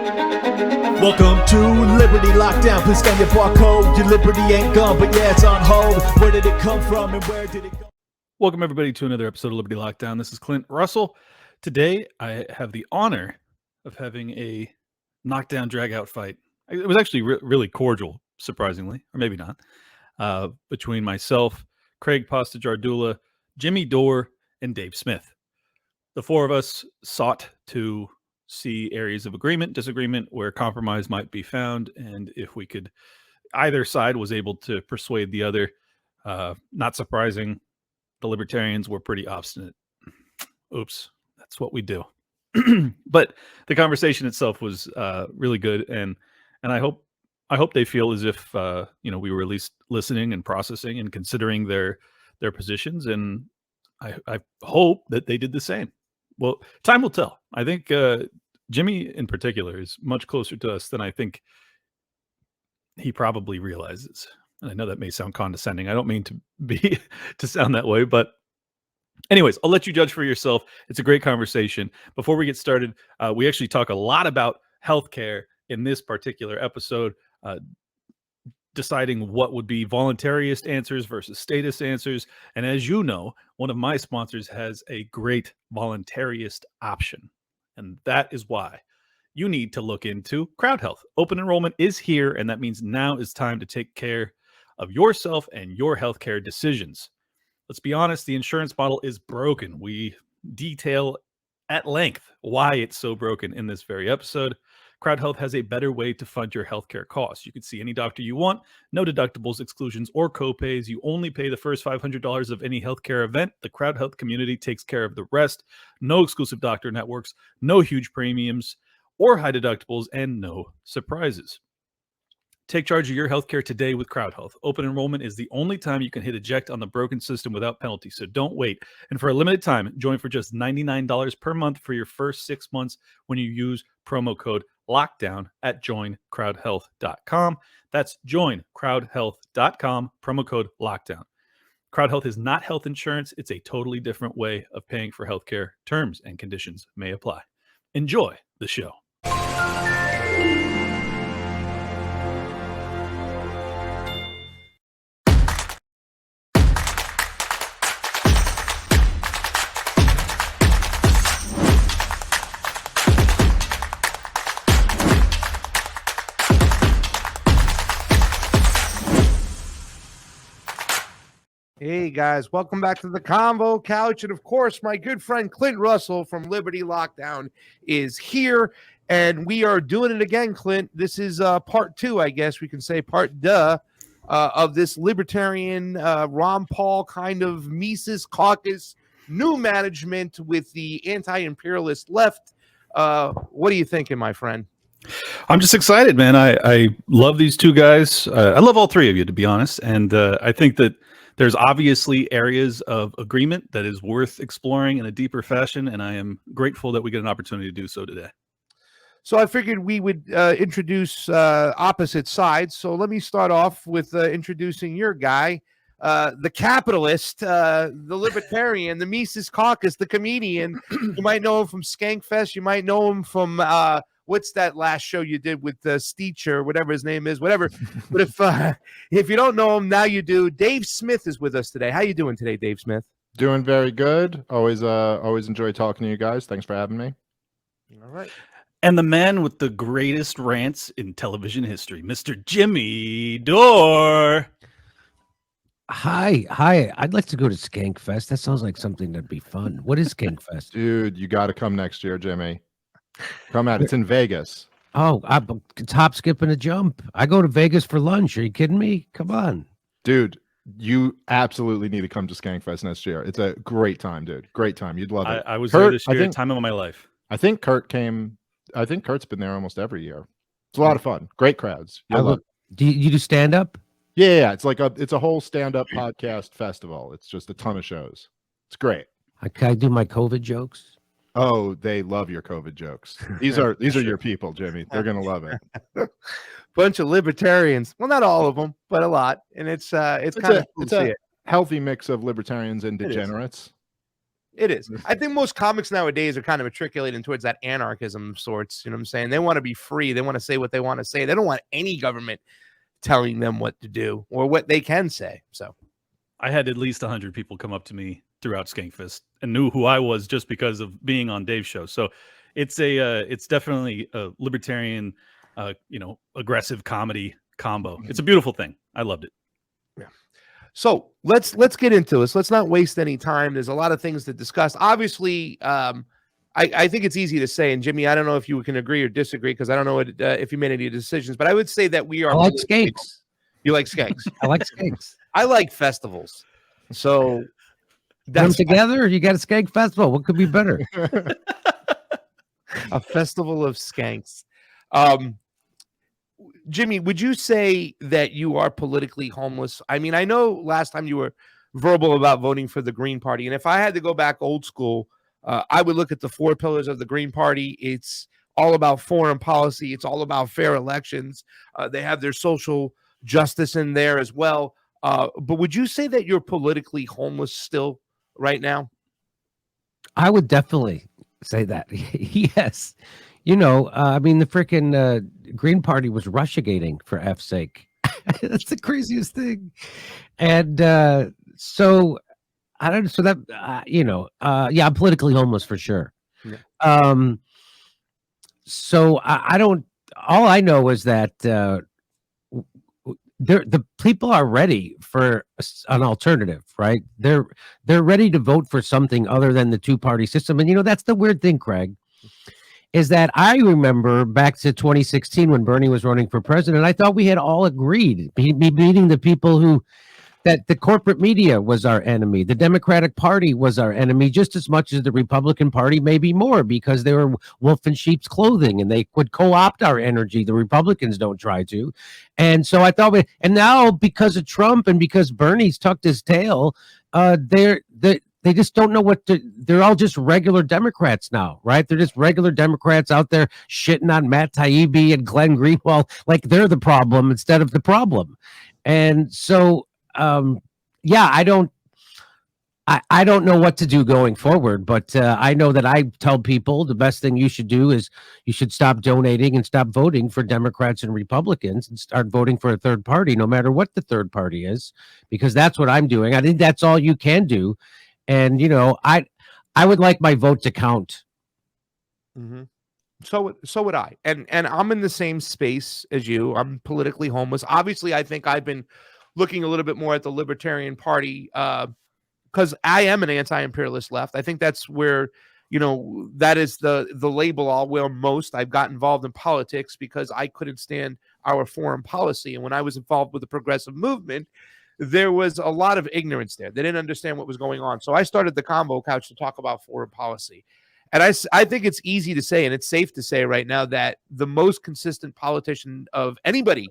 Welcome to Liberty Lockdown. Please scan your barcode. Your liberty ain't gone, but yeah, it's on hold. Where did it come from and where did it go? Welcome, everybody, to another episode of Liberty Lockdown. This is Clint Russell. Today, I have the honor of having a knockdown, drag-out fight. It was actually really cordial, surprisingly, or maybe not, between myself, Craig Pasta Jardula, Jimmy Dore, and Dave Smith. The four of us sought to see areas of agreement, disagreement, where compromise might be found, and if we could, either side was able to persuade the other. Not surprising, the libertarians were pretty obstinate. Oops, that's what we do. But the conversation itself was really good, and I hope they feel as if we were at least listening and processing and considering their positions, and I hope that they did the same. Well, time will tell. I think Jimmy in particular is much closer to us than I think he probably realizes. And I know that may sound condescending. I don't mean to sound that way, but anyways, I'll let you judge for yourself. It's a great conversation. Before we get started, we actually talk a lot about healthcare in this particular episode, deciding what would be voluntarist answers versus statist answers. And as you know, one of my sponsors has a great voluntarist option. And that is why you need to look into Crowd Health. Open enrollment is here, and that means now is time to take care of yourself and your healthcare decisions. Let's be honest, the insurance model is broken. We detail at length why it's so broken in this very episode. Crowd Health has a better way to fund your healthcare costs. You can see any doctor you want, no deductibles, exclusions, or copays. You only pay the first $500 of any healthcare event. The Crowd Health community takes care of the rest. No exclusive doctor networks, no huge premiums or high deductibles, and no surprises. Take charge of your healthcare today with Crowd Health. Open enrollment is the only time you can hit eject on the broken system without penalty, so don't wait. And for a limited time, join for just $99 per month for your first 6 months when you use promo code LOCKDOWN at joincrowdhealth.com. That's joincrowdhealth.com, promo code LOCKDOWN. Crowd Health is not health insurance. It's a totally different way of paying for healthcare. Terms and conditions may apply. Enjoy the show. Hey guys, welcome back to the Convo Couch. And of course, my good friend Clint Russell from Liberty Lockdown is here. And we are doing it again, Clint. This is part two, I guess we can say part duh, of this libertarian Ron Paul kind of Mises caucus, new management with the anti-imperialist left. What are you thinking, my friend? I'm just excited, man. I love these two guys. I love all three of you, to be honest. And I think that there's obviously areas of agreement that is worth exploring in a deeper fashion, and I am grateful that we get an opportunity to do so today. So I figured we would introduce opposite sides. So let me start off with introducing your guy, the capitalist, the libertarian, the Mises Caucus, the comedian. You might know him from Skankfest. You might know him from what's that last show you did with Steech or whatever his name is, whatever. But if you don't know him, now you do. Dave Smith is with us today. How you doing today, Dave Smith? Doing very good. Always enjoy talking to you guys. Thanks for having me. All right. And the man with the greatest rants in television history, Mr. Jimmy Dore. Hi. I'd like to go to Skankfest. That sounds like something that'd be fun. What is Skankfest? Dude, you got to come next year, Jimmy. Come out. It's in Vegas. Oh, it's hop, skip, and a jump. I go to Vegas for lunch. Are you kidding me? Come on. Dude, you absolutely need to come to Skankfest next year. It's a great time, dude. Great time. You'd love it. I was there this year, time of my life. I think Kurt's been there almost every year. It's a lot of fun. Great crowds. Do you do stand-up? Yeah. It's like it's a whole stand-up podcast festival. It's just a ton of shows. It's great. Can I do my COVID jokes? Oh, they love your COVID jokes. These are your people, Jimmy. They're gonna love it. Bunch of libertarians. Well, not all of them, but a lot. And it's kind of cool to see it. Healthy mix of libertarians and degenerates. It is. I think most comics nowadays are kind of matriculating towards that anarchism of sorts. You know what I'm saying? They want to be free. They want to say what they want to say. They don't want any government telling them what to do or what they can say. So I had at least 100 people come up to me throughout Skankfest and knew who I was just because of being on Dave's show. So it's it's definitely a libertarian, aggressive comedy combo. It's a beautiful thing. I loved it. yeah. So let's get into this. Let's not waste any time. There's a lot of things to discuss. Obviously, I think it's easy to say, and Jimmy, I don't know if you can agree or disagree because I don't know if you made any decisions, but I would say that we are. I like skanks. You like skanks? I like skanks. I like festivals. So Put them together, you got a skank festival. What could be better? a festival of skanks. Jimmy, would you say that you are politically homeless? I mean, I know last time you were verbal about voting for the Green Party, and if I had to go back old school, I would look at the 4 pillars of the Green Party. It's all about foreign policy. It's all about fair elections. They have their social justice in there as well. But would you say that you're politically homeless still right now? I would definitely say that. Yes. I mean, the freaking Green Party was Russiagating for F's sake. That's the craziest thing. And so I don't, so that, I'm politically homeless for sure. Yeah. So I don't, all I know is that the people are ready for an alternative, right? They're ready to vote for something other than the 2-party system. And that's the weird thing, Craig, is that I remember back to 2016 when Bernie was running for president. I thought we had all agreed, meeting the people that the corporate media was our enemy. The Democratic Party was our enemy just as much as the Republican Party, maybe more, because they were wolf in sheep's clothing and they would co-opt our energy. The Republicans don't try to. And so I thought, and now because of Trump and because Bernie's tucked his tail, they just don't know they're all just regular Democrats now, right? They're just regular Democrats out there shitting on Matt Taibbi and Glenn Greenwald like they're the problem instead of the problem. And so, I don't know what to do going forward, but I know that I tell people the best thing you should do is you should stop donating and stop voting for Democrats and Republicans and start voting for a third party, no matter what the third party is, because that's what I'm doing. I think that's all you can do. And, I would like my vote to count. Mm-hmm. So would I. And I'm in the same space as you. I'm politically homeless. Obviously, I think I've been looking a little bit more at the Libertarian Party because I am an anti-imperialist left. I think that's where, that is the label I'll wear most. I've got involved in politics because I couldn't stand our foreign policy. And when I was involved with the progressive movement, there was a lot of ignorance there. They didn't understand what was going on. So I started the Convo Couch to talk about foreign policy. And I think it's easy to say, and it's safe to say right now, that the most consistent politician of anybody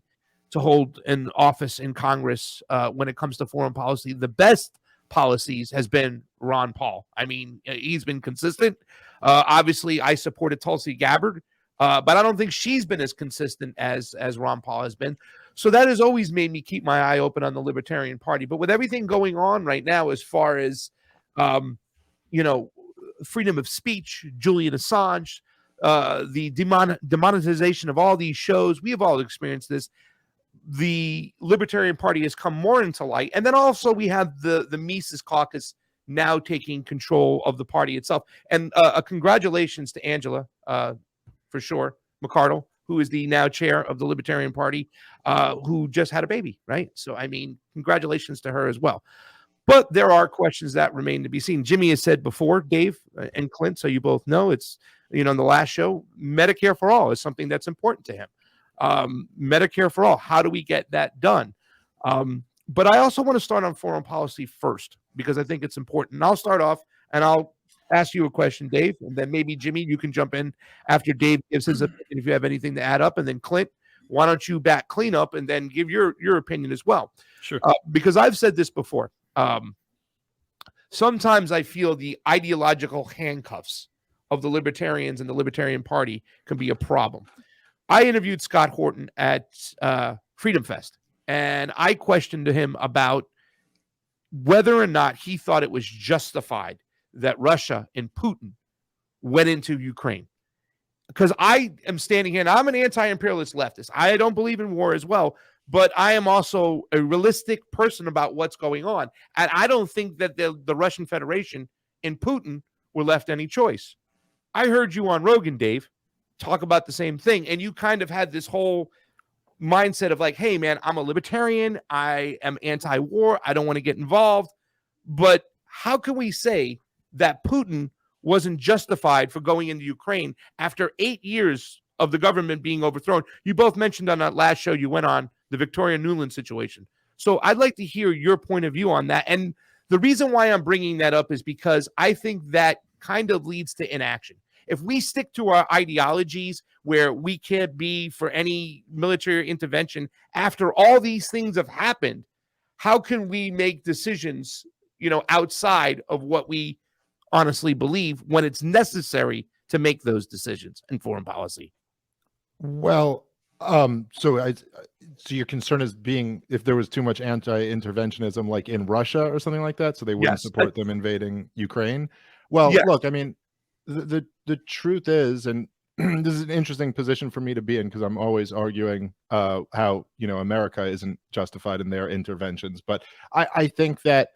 to hold an office in Congress when it comes to foreign policy, the best policies has been Ron Paul. I mean, he's been consistent. Obviously, I supported Tulsi Gabbard, but I don't think she's been as consistent as Ron Paul has been. So that has always made me keep my eye open on the Libertarian Party. But with everything going on right now, as far as, freedom of speech, Julian Assange, the demonetization of all these shows, we have all experienced this. The Libertarian Party has come more into light. And then also we have the Mises Caucus now taking control of the party itself. And congratulations to Angela, for sure, McCardle, who is the now chair of the Libertarian Party, who just had a baby, right? So, I mean, congratulations to her as well. But there are questions that remain to be seen. Jimmy has said before, Dave and Clint, so you both know, it's, in the last show, Medicare for all is something that's important to him. Medicare for all, how do we get that done? But I also want to start on foreign policy first, because I think it's important. And I'll start off and I'll ask you a question, Dave, and then maybe Jimmy, you can jump in after Dave gives his opinion if you have anything to add up. And then Clint, why don't you back clean up and then give your opinion as well? Sure. Because I've said this before. Sometimes I feel the ideological handcuffs of the Libertarians and the Libertarian Party can be a problem. I interviewed Scott Horton at Freedom Fest, and I questioned him about whether or not he thought it was justified that Russia and Putin went into Ukraine. Because I am standing here, and I'm an anti-imperialist leftist. I don't believe in war as well, but I am also a realistic person about what's going on. And I don't think that the Russian Federation and Putin were left any choice. I heard you on Rogan, Dave, talk about the same thing, and you kind of had this whole mindset of like, hey, man, I'm a libertarian. I am anti-war. I don't want to get involved. But how can we say that Putin wasn't justified for going into Ukraine after 8 years of the government being overthrown? You both mentioned on that last show you went on the Victoria Nuland situation. So I'd like to hear your point of view on that. And the reason why I'm bringing that up is because I think that kind of leads to inaction. If we stick to our ideologies where we can't be for any military intervention after all these things have happened, how can we make decisions, outside of what we honestly believe when it's necessary to make those decisions in foreign policy? Well, so your concern is being if there was too much anti-interventionism, like in Russia or something like that, so they wouldn't support them invading Ukraine. Well, look, I mean, the truth is, and this is an interesting position for me to be in because I'm always arguing how America isn't justified in their interventions, but I think that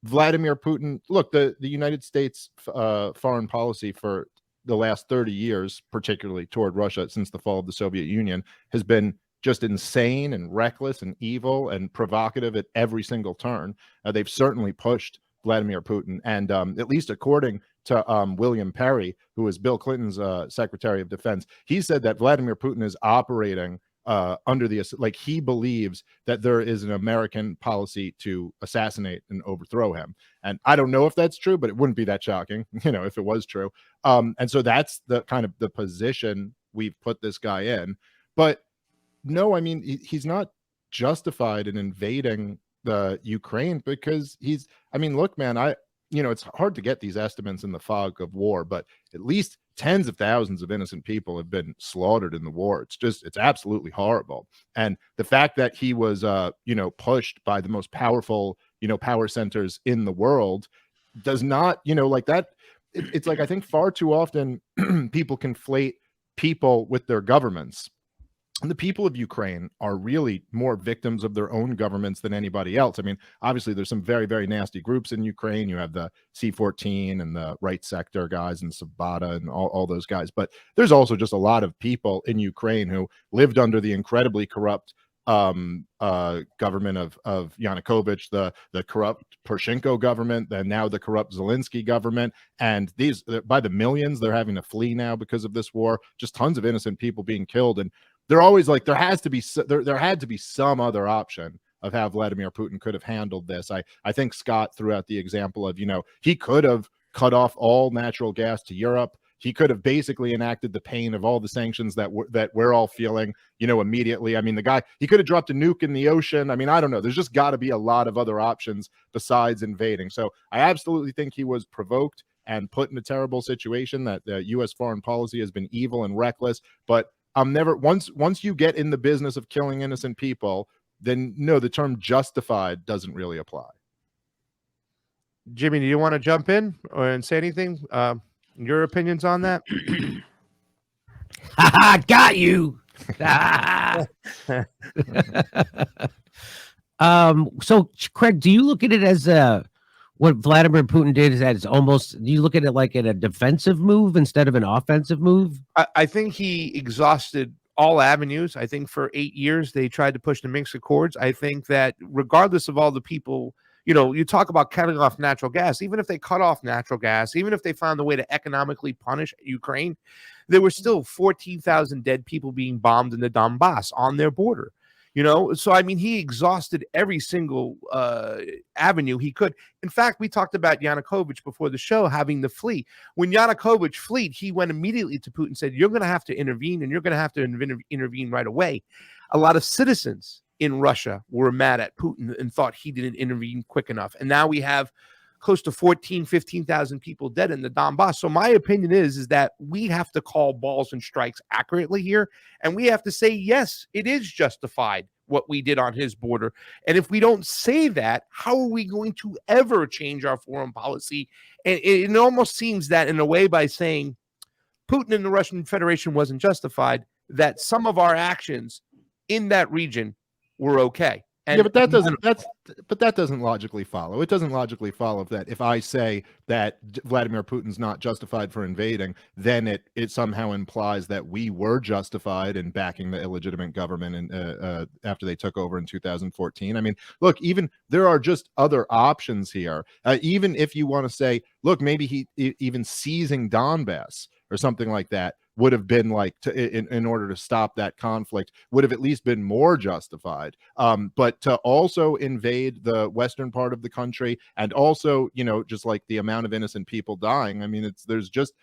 Vladimir Putin, look, the United States foreign policy for the last 30 years, particularly toward Russia since the fall of the Soviet Union, has been just insane and reckless and evil and provocative at every single turn. They've certainly pushed Vladimir Putin. And at least according to William Perry, who was Bill Clinton's Secretary of Defense, he said that Vladimir Putin is operating under he believes that there is an American policy to assassinate and overthrow him. And I don't know if that's true, but it wouldn't be that shocking, if it was true. And so that's the kind of the position we've put this guy in. But no, I mean, he's not justified in invading the Ukraine because look, man, it's hard to get these estimates in the fog of war, but at least tens of thousands of innocent people have been slaughtered in the war. It's absolutely horrible. And the fact that he was, pushed by the most powerful, power centers in the world does not, like that. It's like, I think far too often people conflate people with their governments. And the people of Ukraine are really more victims of their own governments than anybody else. I mean, obviously, there's some very, very nasty groups in Ukraine. You have the C-14 and the Right Sector guys and Sabata and all those guys. But there's also just a lot of people in Ukraine who lived under the incredibly corrupt government of Yanukovych, the corrupt Poroshenko government, and now the corrupt Zelensky government. And these, by the millions, they're having to flee now because of this war. Just tons of innocent people being killed. And they're always like, there had to be some other option of how Vladimir Putin could have handled this. I think Scott threw out the example of, he could have cut off all natural gas to Europe. He could have basically enacted the pain of all the sanctions that we're all feeling, immediately. I mean, the guy, he could have dropped a nuke in the ocean. I mean, I don't know. There's just got to be a lot of other options besides invading. So I absolutely think he was provoked and put in a terrible situation, that the U.S. foreign policy has been evil and reckless. But I'm never, once you get in the business of killing innocent people, then no, the term justified doesn't really apply. Jimmy, do you want to jump in and say anything? Your opinions on that? Got you. So Craig, do you look at it as what Vladimir Putin did? Is that it's almost, do you look at it like in a defensive move instead of an offensive move? I think he exhausted all avenues. I think for 8 years they tried to push the Minsk Accords. I think that regardless of all the people, you talk about cutting off natural gas. Even if they cut off natural gas, even if they found a way to economically punish Ukraine, there were still 14,000 dead people being bombed in the Donbass on their border. So I mean, he exhausted every single avenue he could. In fact, we talked about Yanukovych before the show having to flee. When Yanukovych fled, he went immediately to Putin and said, "You're going to have to intervene, and you're going to have to intervene right away." A lot of citizens in Russia were mad at Putin and thought he didn't intervene quick enough. And now we have close to 15,000 people dead in the Donbass. So my opinion is that we have to call balls and strikes accurately here. And we have to say, yes, it is justified what we did on his border. And if we don't say that, how are we going to ever change our foreign policy? And it almost seems that in a way, by saying Putin and the Russian Federation wasn't justified, that some of our actions in that region were okay. And yeah, but that doesn't logically follow. It doesn't logically follow that if I say that Vladimir Putin's not justified for invading, then it somehow implies that we were justified in backing the illegitimate government and after they took over in 2014. I mean, look, even there are just other options here. Even if you want to say, look, maybe even seizing Donbass or something like that would have been like in order to stop that conflict would have at least been more justified. But to also invade the western part of the country and also, you know, just like the amount of innocent people dying. I mean, there's just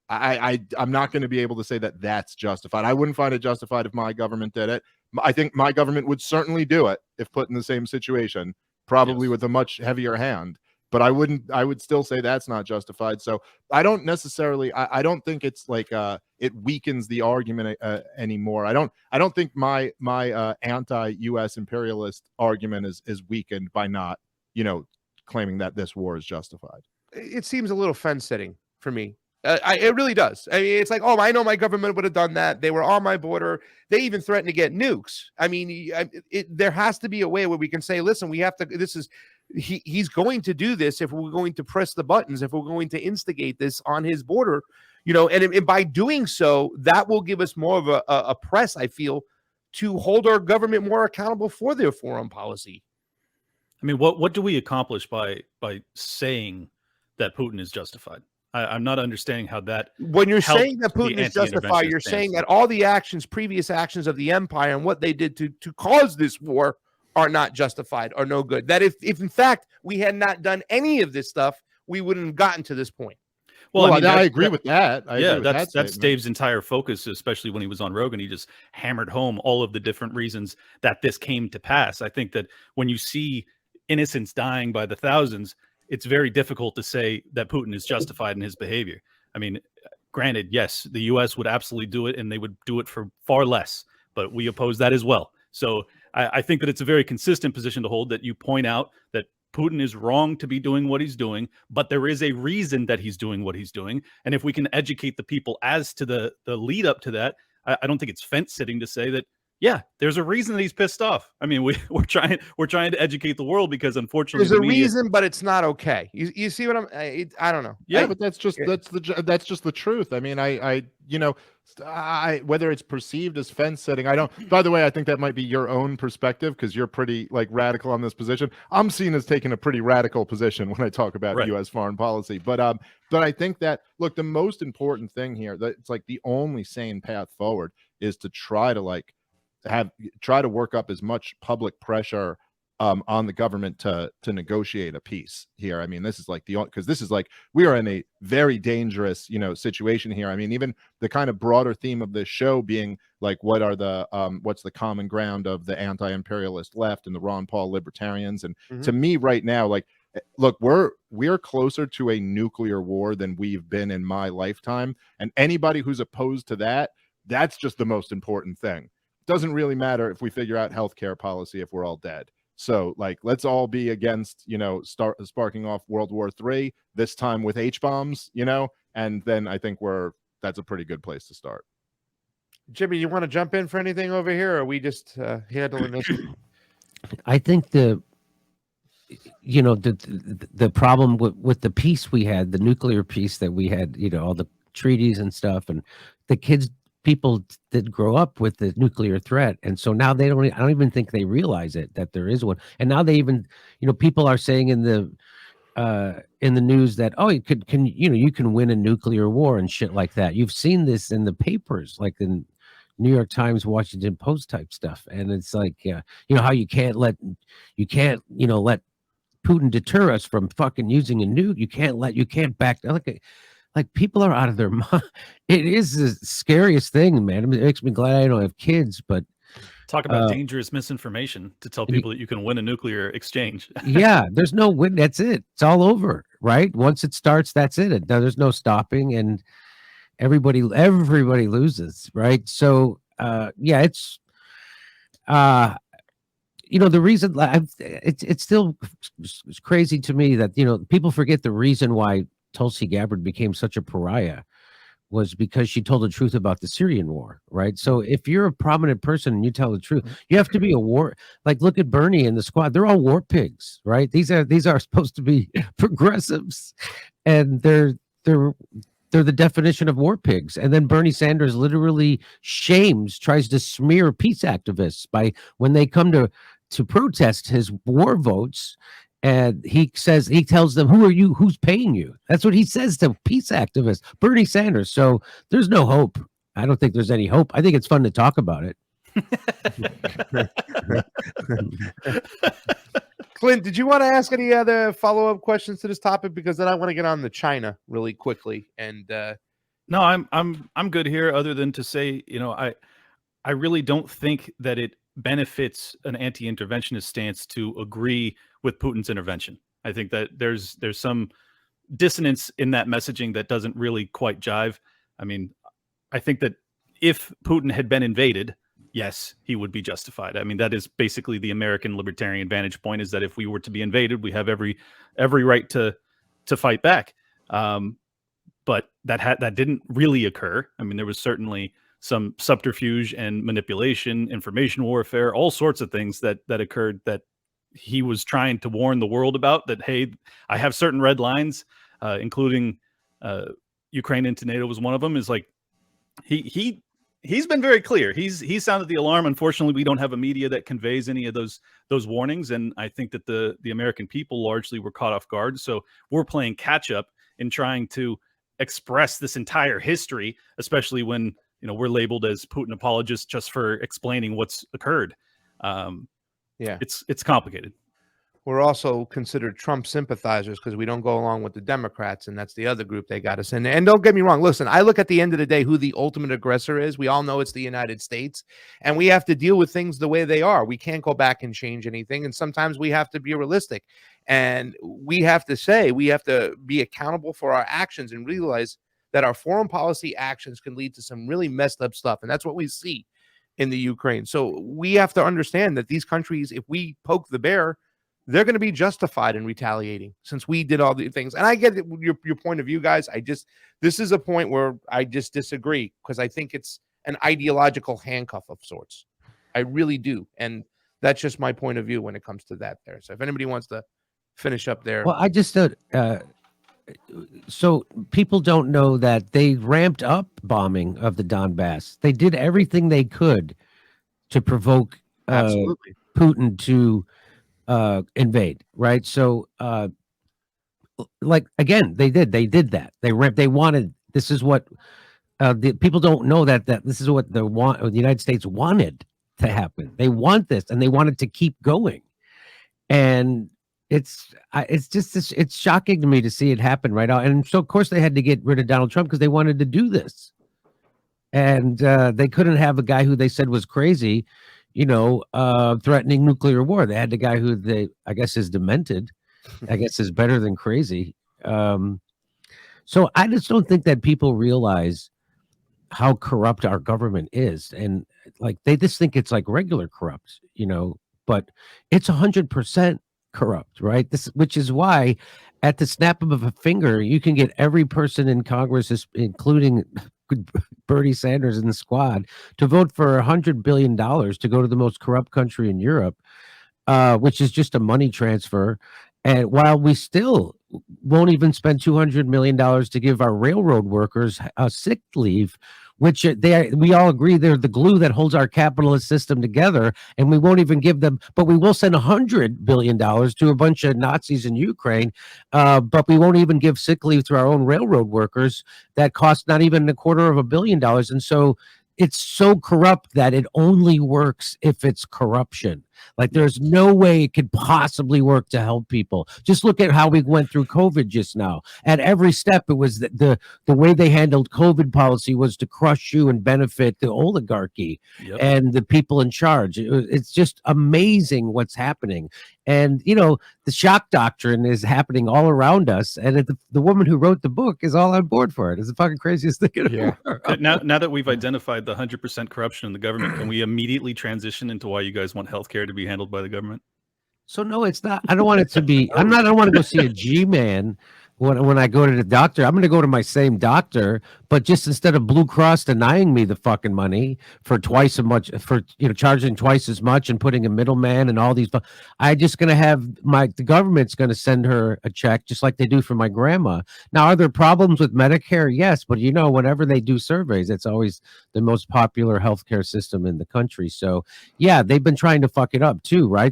I'm not going to be able to say that that's justified. I wouldn't find it justified if my government did it. I think my government would certainly do it if put in the same situation, probably with a much heavier hand. But I would still say that's not justified. So I don't necessarily, I don't think it's like it weakens the argument anymore. I don't think my anti-US imperialist argument is weakened by not, you know, claiming that this war is justified. It seems a little fence sitting for me. It really does. I mean, it's like, oh, I know my government would have done that. They were on my border. They even threatened to get nukes. I mean, there has to be a way where we can say, listen, we have to, he's going to do this if we're going to press the buttons, if we're going to instigate this on his border, you know, and by doing so, that will give us more of a press, I feel, to hold our government more accountable for their foreign policy. I mean, what do we accomplish by saying that Putin is justified? I'm not understanding how that. When you're saying that Putin is justified, you're saying that all the previous actions of the empire and what they did to cause this war are not justified or no good. That if in fact we had not done any of this stuff, we wouldn't have gotten to this point. Well, I mean, I agree with that. That's Dave's entire focus, especially when he was on Rogan. He just hammered home all of the different reasons that this came to pass. I think that when you see innocents dying by the thousands, it's very difficult to say that Putin is justified in his behavior. I mean, granted, yes, the U.S. would absolutely do it, and they would do it for far less, but we oppose that as well. So I think that it's a very consistent position to hold, that you point out that Putin is wrong to be doing what he's doing, but there is a reason that he's doing what he's doing. And if we can educate the people as to the lead up to that, I don't think it's fence sitting to say that, yeah, there's a reason that he's pissed off. I mean, we're trying to educate the world, because unfortunately there's a reason, but it's not okay. You see what I don't know. Yeah, but that's just the truth. I mean, I you know, whether it's perceived as fence setting, I don't. By the way, I think that might be your own perspective, because you're pretty like radical on this position. I'm seen as taking a pretty radical position when I talk about U.S. foreign policy. But I think that, look, the most important thing here, that it's like the only sane path forward, is to try to work up as much public pressure on the government to negotiate a peace here. I mean, this is like because this is like, we are in a very dangerous, you know, situation here. I mean, even the kind of broader theme of this show being like, what are the what's the common ground of the anti-imperialist left and the Ron Paul libertarians? And to me right now, like, look, we're closer to a nuclear war than we've been in my lifetime. And anybody who's opposed to that, that's just the most important thing. Doesn't really matter if we figure out healthcare policy if we're all dead. So, like, let's all be against, you know, sparking off World War III, this time with H-bombs, you know, and then I think that's a pretty good place to start. Jimmy, you want to jump in for anything over here, or are we just handling this? I think the problem with the peace we had, the nuclear peace that we had, you know, all the treaties and stuff, and the people that grow up with the nuclear threat, and so now I don't even think they realize it, that there is one. And now they even, you know, people are saying in the news that, oh, you can win a nuclear war and shit like that. You've seen this in the papers, like in New York Times, Washington Post type stuff. And it's like, you know, how you can't let Putin deter us from fucking using a nuke. You can't back down. Like, people are out of their mind. It is the scariest thing, man. It makes me glad I don't have kids, but talk about dangerous misinformation to tell people that you can win a nuclear exchange. Yeah, there's no win. That's it. It's all over, right? Once it starts, that's it. There's no stopping, and everybody loses, right? So, yeah, it's the reason it's still crazy to me that people forget the reason why Tulsi Gabbard became such a pariah was because she told the truth about the Syrian war, right? So if you're a prominent person and you tell the truth, you have to be a war. Like, look at Bernie and the squad; they're all war pigs, right? These are supposed to be progressives, and they're the definition of war pigs. And then Bernie Sanders literally tries to smear peace activists by when they come to protest his war votes. And he tells them, who are you? Who's paying you? That's what he says to peace activists, Bernie Sanders. So there's no hope. I don't think there's any hope. I think it's fun to talk about it. Clint, did you want to ask any other follow-up questions to this topic? Because then I want to get on to China really quickly. And no, I'm good here. Other than to say, I really don't think that it benefits an anti-interventionist stance to agree with Putin's intervention. I think that there's some dissonance in that messaging that doesn't really quite jive. I mean, I think that if Putin had been invaded, yes, he would be justified. I mean, that is basically the American libertarian vantage point, is that if we were to be invaded, we have every right to fight back. But that didn't really occur. I mean, there was certainly some subterfuge and manipulation, information warfare, all sorts of things that occurred that he was trying to warn the world about, that, hey, I have certain red lines, including Ukraine into NATO was one of them. Is like, he's been very clear. He's sounded the alarm. Unfortunately, we don't have a media that conveys any of those warnings. And I think that the American people largely were caught off guard. So we're playing catch up in trying to express this entire history, especially when, we're labeled as Putin apologists just for explaining what's occurred. It's complicated. We're also considered Trump sympathizers because we don't go along with the Democrats, and that's the other group they got us in. And don't get me wrong. Listen, I look at the end of the day who the ultimate aggressor is. We all know it's the United States, and we have to deal with things the way they are. We can't go back and change anything, and sometimes we have to be realistic. And we have to be accountable for our actions and realize that our foreign policy actions can lead to some really messed up stuff. And that's what we see in the Ukraine. So we have to understand that these countries, if we poke the bear, they're going to be justified in retaliating since we did all the things. And I get your point of view, guys. This is a point where I just disagree, because I think it's an ideological handcuff of sorts. I really do. And that's just my point of view when it comes to that there. So if anybody wants to finish up there. Well, I just so people don't know that they ramped up bombing of the Donbass. They did everything they could to provoke Putin to invade, right? So again, they did that. They wanted, this is what the people don't know, that this is what the United States wanted to happen. They want this, and they wanted to keep going. And it's shocking to me to see it happen right now. And so of course they had to get rid of Donald Trump because they wanted to do this. And they couldn't have a guy who they said was crazy, threatening nuclear war. They had the guy who I guess is demented, I guess is better than crazy. So I just don't think that people realize how corrupt our government is. And like, they just think it's like regular corrupt, but it's 100% corrupt, right? Which is why at the snap of a finger, you can get every person in Congress, including Bernie Sanders and the squad, to vote for $100 billion to go to the most corrupt country in Europe, which is just a money transfer. And while we still won't even spend $200 million to give our railroad workers a sick leave, which we all agree they're the glue that holds our capitalist system together, and we won't even give them, but we will send $100 billion to a bunch of Nazis in Ukraine, but we won't even give sick leave to our own railroad workers. That costs not even $250 million. And so it's so corrupt that it only works if it's corruption. Like, there's no way it could possibly work to help people. Just look at how we went through COVID just now. At every step, it was the way they handled COVID policy was to crush you and benefit the oligarchy and the people in charge. It's just amazing what's happening. And, the shock doctrine is happening all around us. And the woman who wrote the book is all on board for it. It's the fucking craziest thing in the world. Now that we've identified the 100% corruption in the government, can we immediately transition into why you guys want healthcare to be handled by the government? So no, it's not. I don't want it to be. I don't want to go see a G-man when I go to the doctor. I'm going to go to my same doctor, but just instead of Blue Cross denying me the fucking money for twice as much, for charging twice as much and putting a middleman and all these, I just going to have the government's going to send her a check just like they do for my grandma. Now, are there problems with Medicare? Yes, but whenever they do surveys, it's always the most popular healthcare system in the country. So yeah, they've been trying to fuck it up too, right?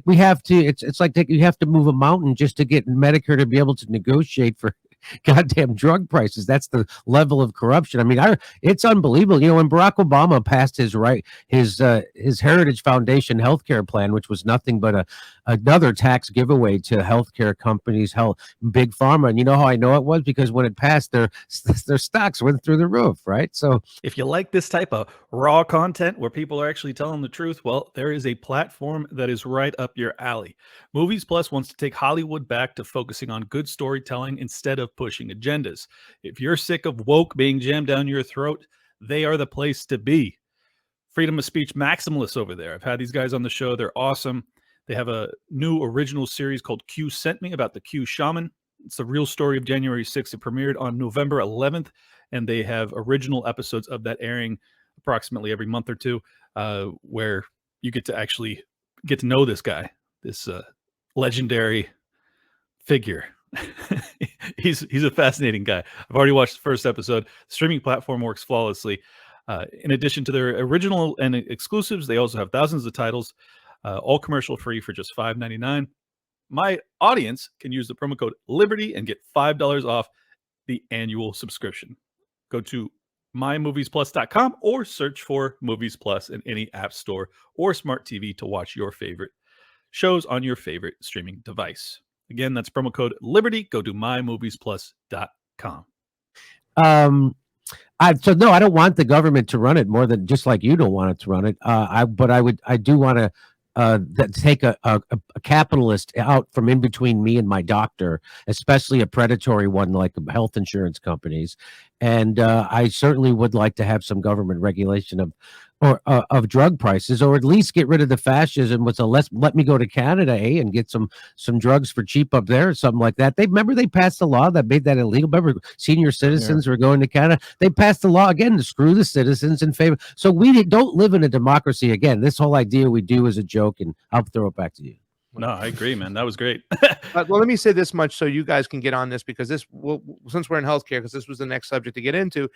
We have to. It's like you have to move a mountain just to get Medicare to be able to negotiate for goddamn drug prices. That's the level of corruption. I mean, it's unbelievable. When Barack Obama passed his Heritage Foundation healthcare plan, which was nothing but another tax giveaway to healthcare companies, big pharma. And you know how I know it was? Because when it passed, their stocks went through the roof, right? So if you like this type of raw content where people are actually telling the truth, well, there is a platform that is right up your alley. Movies Plus wants to take Hollywood back to focusing on good storytelling instead of pushing agendas. If you're sick of woke being jammed down your throat, they are the place to be. Freedom of speech maximalists over there. I've had these guys on the show. They're awesome. They have a new original series called Q Sent Me about the Q Shaman. It's the real story of January 6th. It premiered on November 11th, and they have original episodes of that airing approximately every month or two, where you get to actually get to know this guy, this legendary figure. He's a fascinating guy. I've already watched the first episode. The streaming platform works flawlessly. In addition to their original and exclusives, they also have thousands of titles, all commercial free for just $5.99. My audience can use the promo code Liberty and get $5 off the annual subscription. Go to mymoviesplus.com or search for Movies Plus in any app store or smart TV to watch your favorite shows on your favorite streaming device. Again, that's promo code Liberty. Go to mymoviesplus.com. So no, I don't want the government to run it more than just like you don't want it to run it. I do want to take a capitalist out from in between me and my doctor, especially a predatory one like health insurance companies. And I certainly would like to have some government regulation of drug prices, or at least get rid of the fascism with let me go to Canada, and get some drugs for cheap up there or something like that. They passed a law that made that illegal. Remember, senior citizens were going to Canada. They passed the law again to screw the citizens in favor. So we don't live in a democracy again. This whole idea we do is a joke, and I'll throw it back to you. No, I agree, man. That was great. Well, let me say this much so you guys can get on this, because since we're in healthcare, because this was the next subject to get into.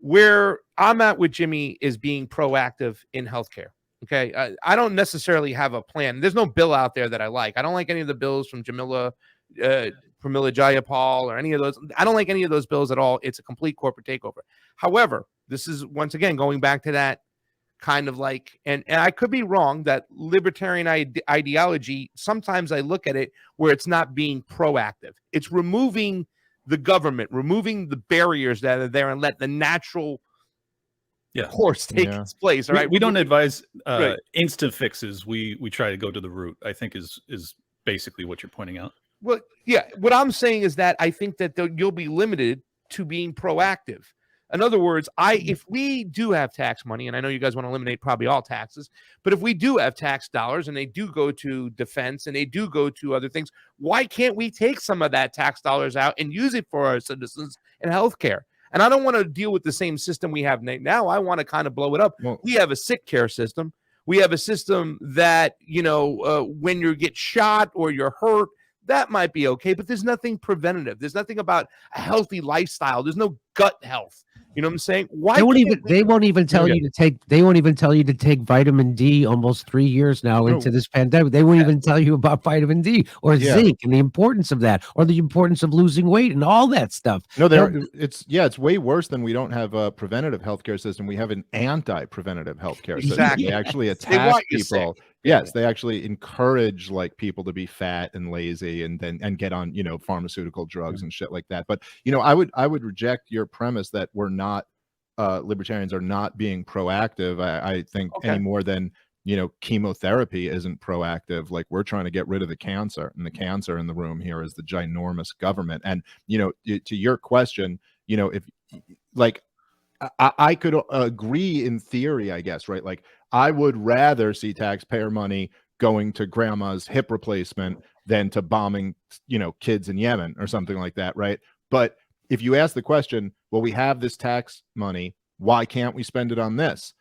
Where I'm at with Jimmy is being proactive in healthcare. Okay. I don't necessarily have a plan. There's no bill out there that I like. I don't like any of the bills from Pramila Jayapal or any of those. I don't like any of those bills at all. It's a complete corporate takeover. However, this is once again going back to that kind of like, and I could be wrong, that libertarian ideology, sometimes I look at it where it's not being proactive. It's removing the government, removing the barriers that are there, and let the natural course take its place. All right. We don't advise instant fixes. We try to go to the root, I think is basically what you're pointing out. Well, yeah. What I'm saying is that I think that you'll be limited to being proactive. In other words, if we do have tax money, and I know you guys want to eliminate probably all taxes, but if we do have tax dollars and they do go to defense and they do go to other things, why can't we take some of that tax dollars out and use it for our citizens in healthcare? And I don't want to deal with the same system we have now. I want to kind of blow it up. Well, we have a sick care system. We have a system that, when you get shot or you're hurt, that might be okay, but there's nothing preventative. There's nothing about a healthy lifestyle. There's no gut health. You know what I'm saying? Why they won't even tell you to take vitamin D almost 3 years now into this pandemic. They won't even tell you about vitamin D or zinc and the importance of that, or the importance of losing weight and all that stuff. No, it's way worse than we don't have a preventative healthcare system. We have an anti-preventative healthcare system. Exactly. They actually attack people. Yes, they actually encourage people to be fat and lazy and get on pharmaceutical drugs and shit like that. But I would reject your premise that we're not libertarians are not being proactive. I think any more than chemotherapy isn't proactive. Like, we're trying to get rid of the cancer, and the cancer in the room here is the ginormous government. And to your question, if I could agree in theory, I guess, right? Like, I would rather see taxpayer money going to grandma's hip replacement than to bombing, kids in Yemen or something like that, right? But if you ask the question, well, we have this tax money, why can't we spend it on this?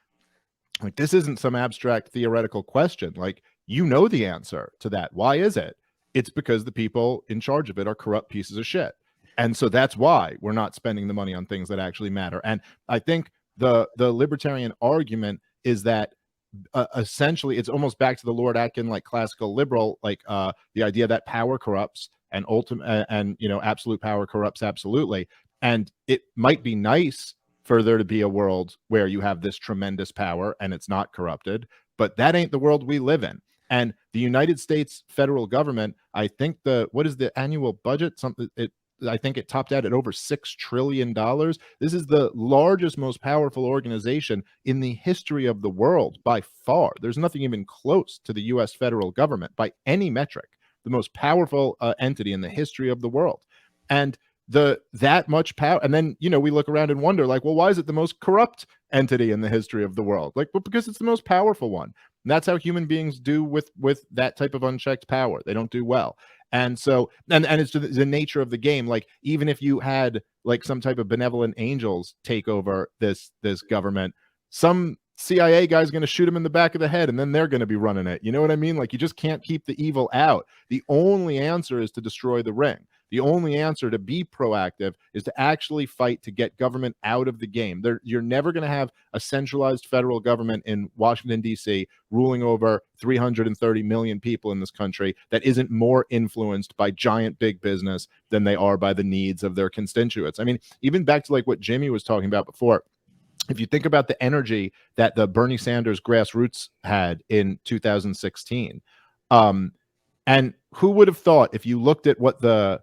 Like, this isn't some abstract theoretical question. Like, the answer to that. Why is it? It's because the people in charge of it are corrupt pieces of shit. And so that's why we're not spending the money on things that actually matter. And I think the libertarian argument is that essentially it's almost back to the Lord Atkin, like classical liberal, like the idea that power corrupts and absolute power corrupts absolutely. And it might be nice for there to be a world where you have this tremendous power and it's not corrupted, but that ain't the world we live in. And the United States federal government, I think what is the annual budget? I think it topped out at over $6 trillion. This is the largest, most powerful organization in the history of the world by far. There's nothing even close to the U.S. federal government by any metric, the most powerful entity in the history of the world. And that much power, and then we look around and wonder, like, well, why is it the most corrupt entity in the history of the world? Like, well, because it's the most powerful one. And that's how human beings do with that type of unchecked power. They don't do well. And so, and it's the nature of the game. Like, even if you had like some type of benevolent angels take over this government, some CIA guy's going to shoot him in the back of the head, and then they're going to be running it. You know what I mean? Like, you just can't keep the evil out. The only answer is to destroy the ring. The only answer to be proactive is to actually fight to get government out of the game. You're never going to have a centralized federal government in Washington, D.C. ruling over 330 million people in this country that isn't more influenced by giant big business than they are by the needs of their constituents. I mean, even back to like what Jimmy was talking about before, if you think about the energy that the Bernie Sanders grassroots had in 2016, and who would have thought, if you looked at what the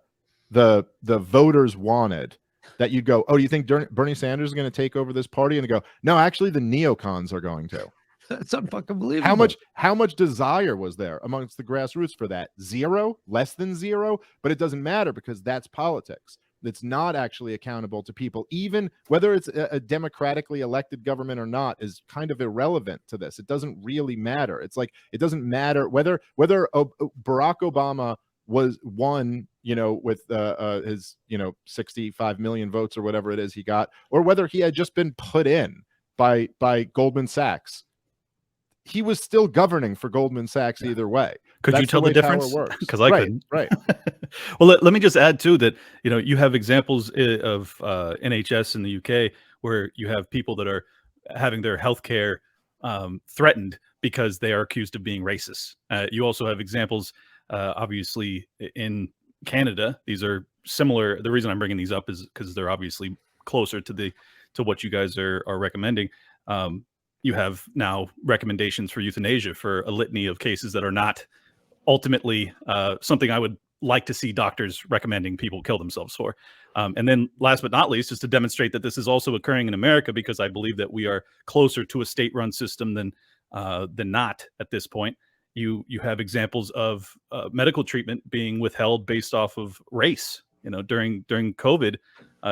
voters wanted, that you'd go, oh, you think Bernie Sanders is going to take over this party? And go, no, actually the neocons are going to. That's unfucking believable. How much desire was there amongst the grassroots for that? Zero, less than zero, but it doesn't matter because that's politics. It's not actually accountable to people, even whether it's a democratically elected government or not is kind of irrelevant to this. It doesn't really matter. It's like, it doesn't matter whether Barack Obama won, with his 65 million votes or whatever it is he got, or whether he had just been put in by Goldman Sachs. He was still governing for Goldman Sachs either way. Could you tell the difference? Because I couldn't. Right. Well, let me just add too that you have examples of NHS in the UK where you have people that are having their healthcare threatened because they are accused of being racist. You also have examples, obviously, in Canada. These are similar. The reason I'm bringing these up is because they're obviously closer to what you guys are recommending. You have now recommendations for euthanasia for a litany of cases that are not ultimately something I would like to see doctors recommending people kill themselves for. And then last but not least is to demonstrate that this is also occurring in America, because I believe that we are closer to a state-run system than not at this point. You have examples of medical treatment being withheld based off of race. During COVID,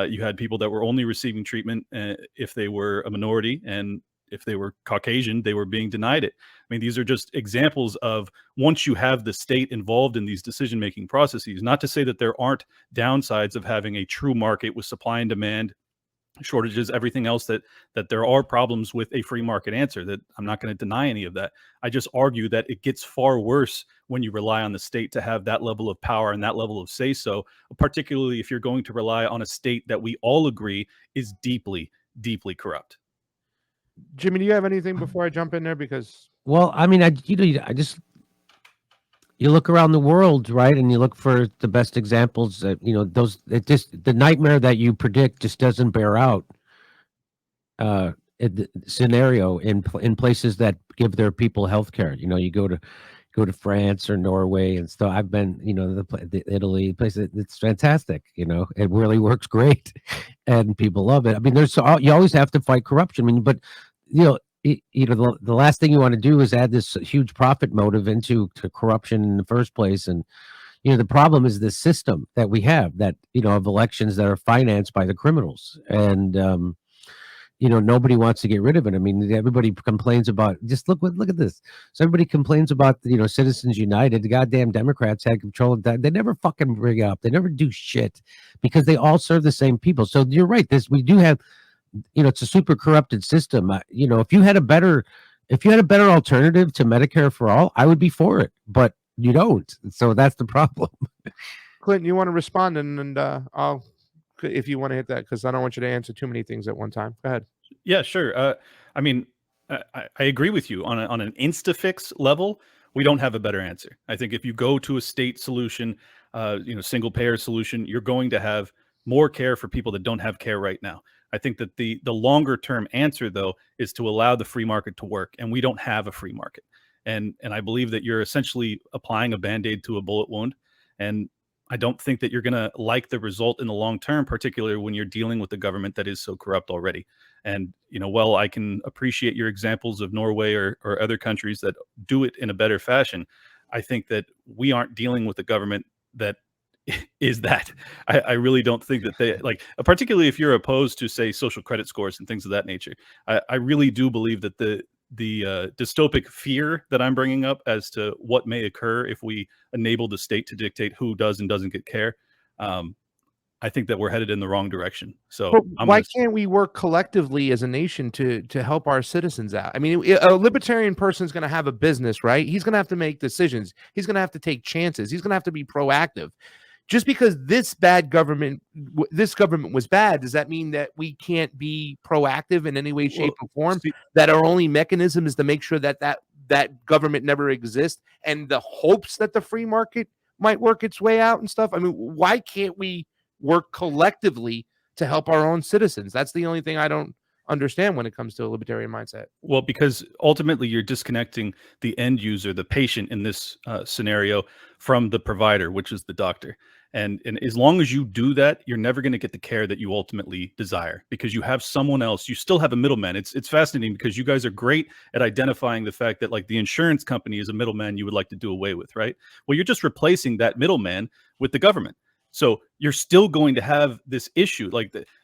you had people that were only receiving treatment if they were a minority, and if they were Caucasian, they were being denied it. I mean, these are just examples of, once you have the state involved in these decision-making processes, not to say that there aren't downsides of having a true market with supply and demand, shortages, everything else, that there are problems with a free market answer, that I'm not going to deny any of that. I just argue that it gets far worse when you rely on the state to have that level of power and that level of say-so, particularly if you're going to rely on a state that we all agree is deeply, deeply corrupt. Jimmy, do you have anything before I jump in there? Because, well, I mean, I just, you look around the world, right, and you look for the best examples. The nightmare that you predict just doesn't bear out. The scenario in places that give their people health care. You go to France or Norway and stuff. I've been, the Italy place. It's fantastic. It really works great, and people love it. I mean, you always have to fight corruption. I mean, but the last thing you want to do is add this huge profit motive into corruption in the first place. And the problem is the system that we have, that of elections that are financed by the criminals. And nobody wants to get rid of it. I mean, everybody complains about, just look at this. So everybody complains about, Citizens United. The goddamn Democrats had control of that. They never fucking bring it up. They never do shit because they all serve the same people. So you're right. We do have, it's a super corrupted system. If you had a better alternative to Medicare for all, I would be for it, but you don't. So that's the problem. Clinton, you want to respond, and I'll, if you want to hit that, because I don't want you to answer too many things at one time. Go ahead. Yeah, sure. I mean, I agree with you on an Instafix level. We don't have a better answer. I think if you go to a state solution, single payer solution, you're going to have more care for people that don't have care right now. I think that the longer term answer, though, is to allow the free market to work, and we don't have a free market. And I believe that you're essentially applying a Band-Aid to a bullet wound, and I don't think that you're going to like the result in the long term, particularly when you're dealing with a government that is so corrupt already. And, while I can appreciate your examples of Norway or other countries that do it in a better fashion, I think that we aren't dealing with a government that is that. I really don't think that they, particularly if you're opposed to, say, social credit scores and things of that nature. I really do believe that the dystopic fear that I'm bringing up as to what may occur if we enable the state to dictate who does and doesn't get care, I think that we're headed in the wrong direction. So why can't we work collectively as a nation to help our citizens out? I mean, a libertarian person is going to have a business, right? He's going to have to make decisions. He's going to have to take chances. He's going to have to be proactive. Just because this government was bad, does that mean that we can't be proactive in any way, shape, or form? That our only mechanism is to make sure that government never exists, and the hopes that the free market might work its way out and stuff? I mean, why can't we work collectively to help our own citizens? That's the only thing I don't understand when it comes to a libertarian mindset. Well, because ultimately you're disconnecting the end user, the patient in this scenario, from the provider, which is the doctor. And as long as you do that, you're never going to get the care that you ultimately desire, because you have someone else. You still have a middleman. It's fascinating because you guys are great at identifying the fact that, like, the insurance company is a middleman you would like to do away with, right? Well, you're just replacing that middleman with the government. So you're still going to have this issue.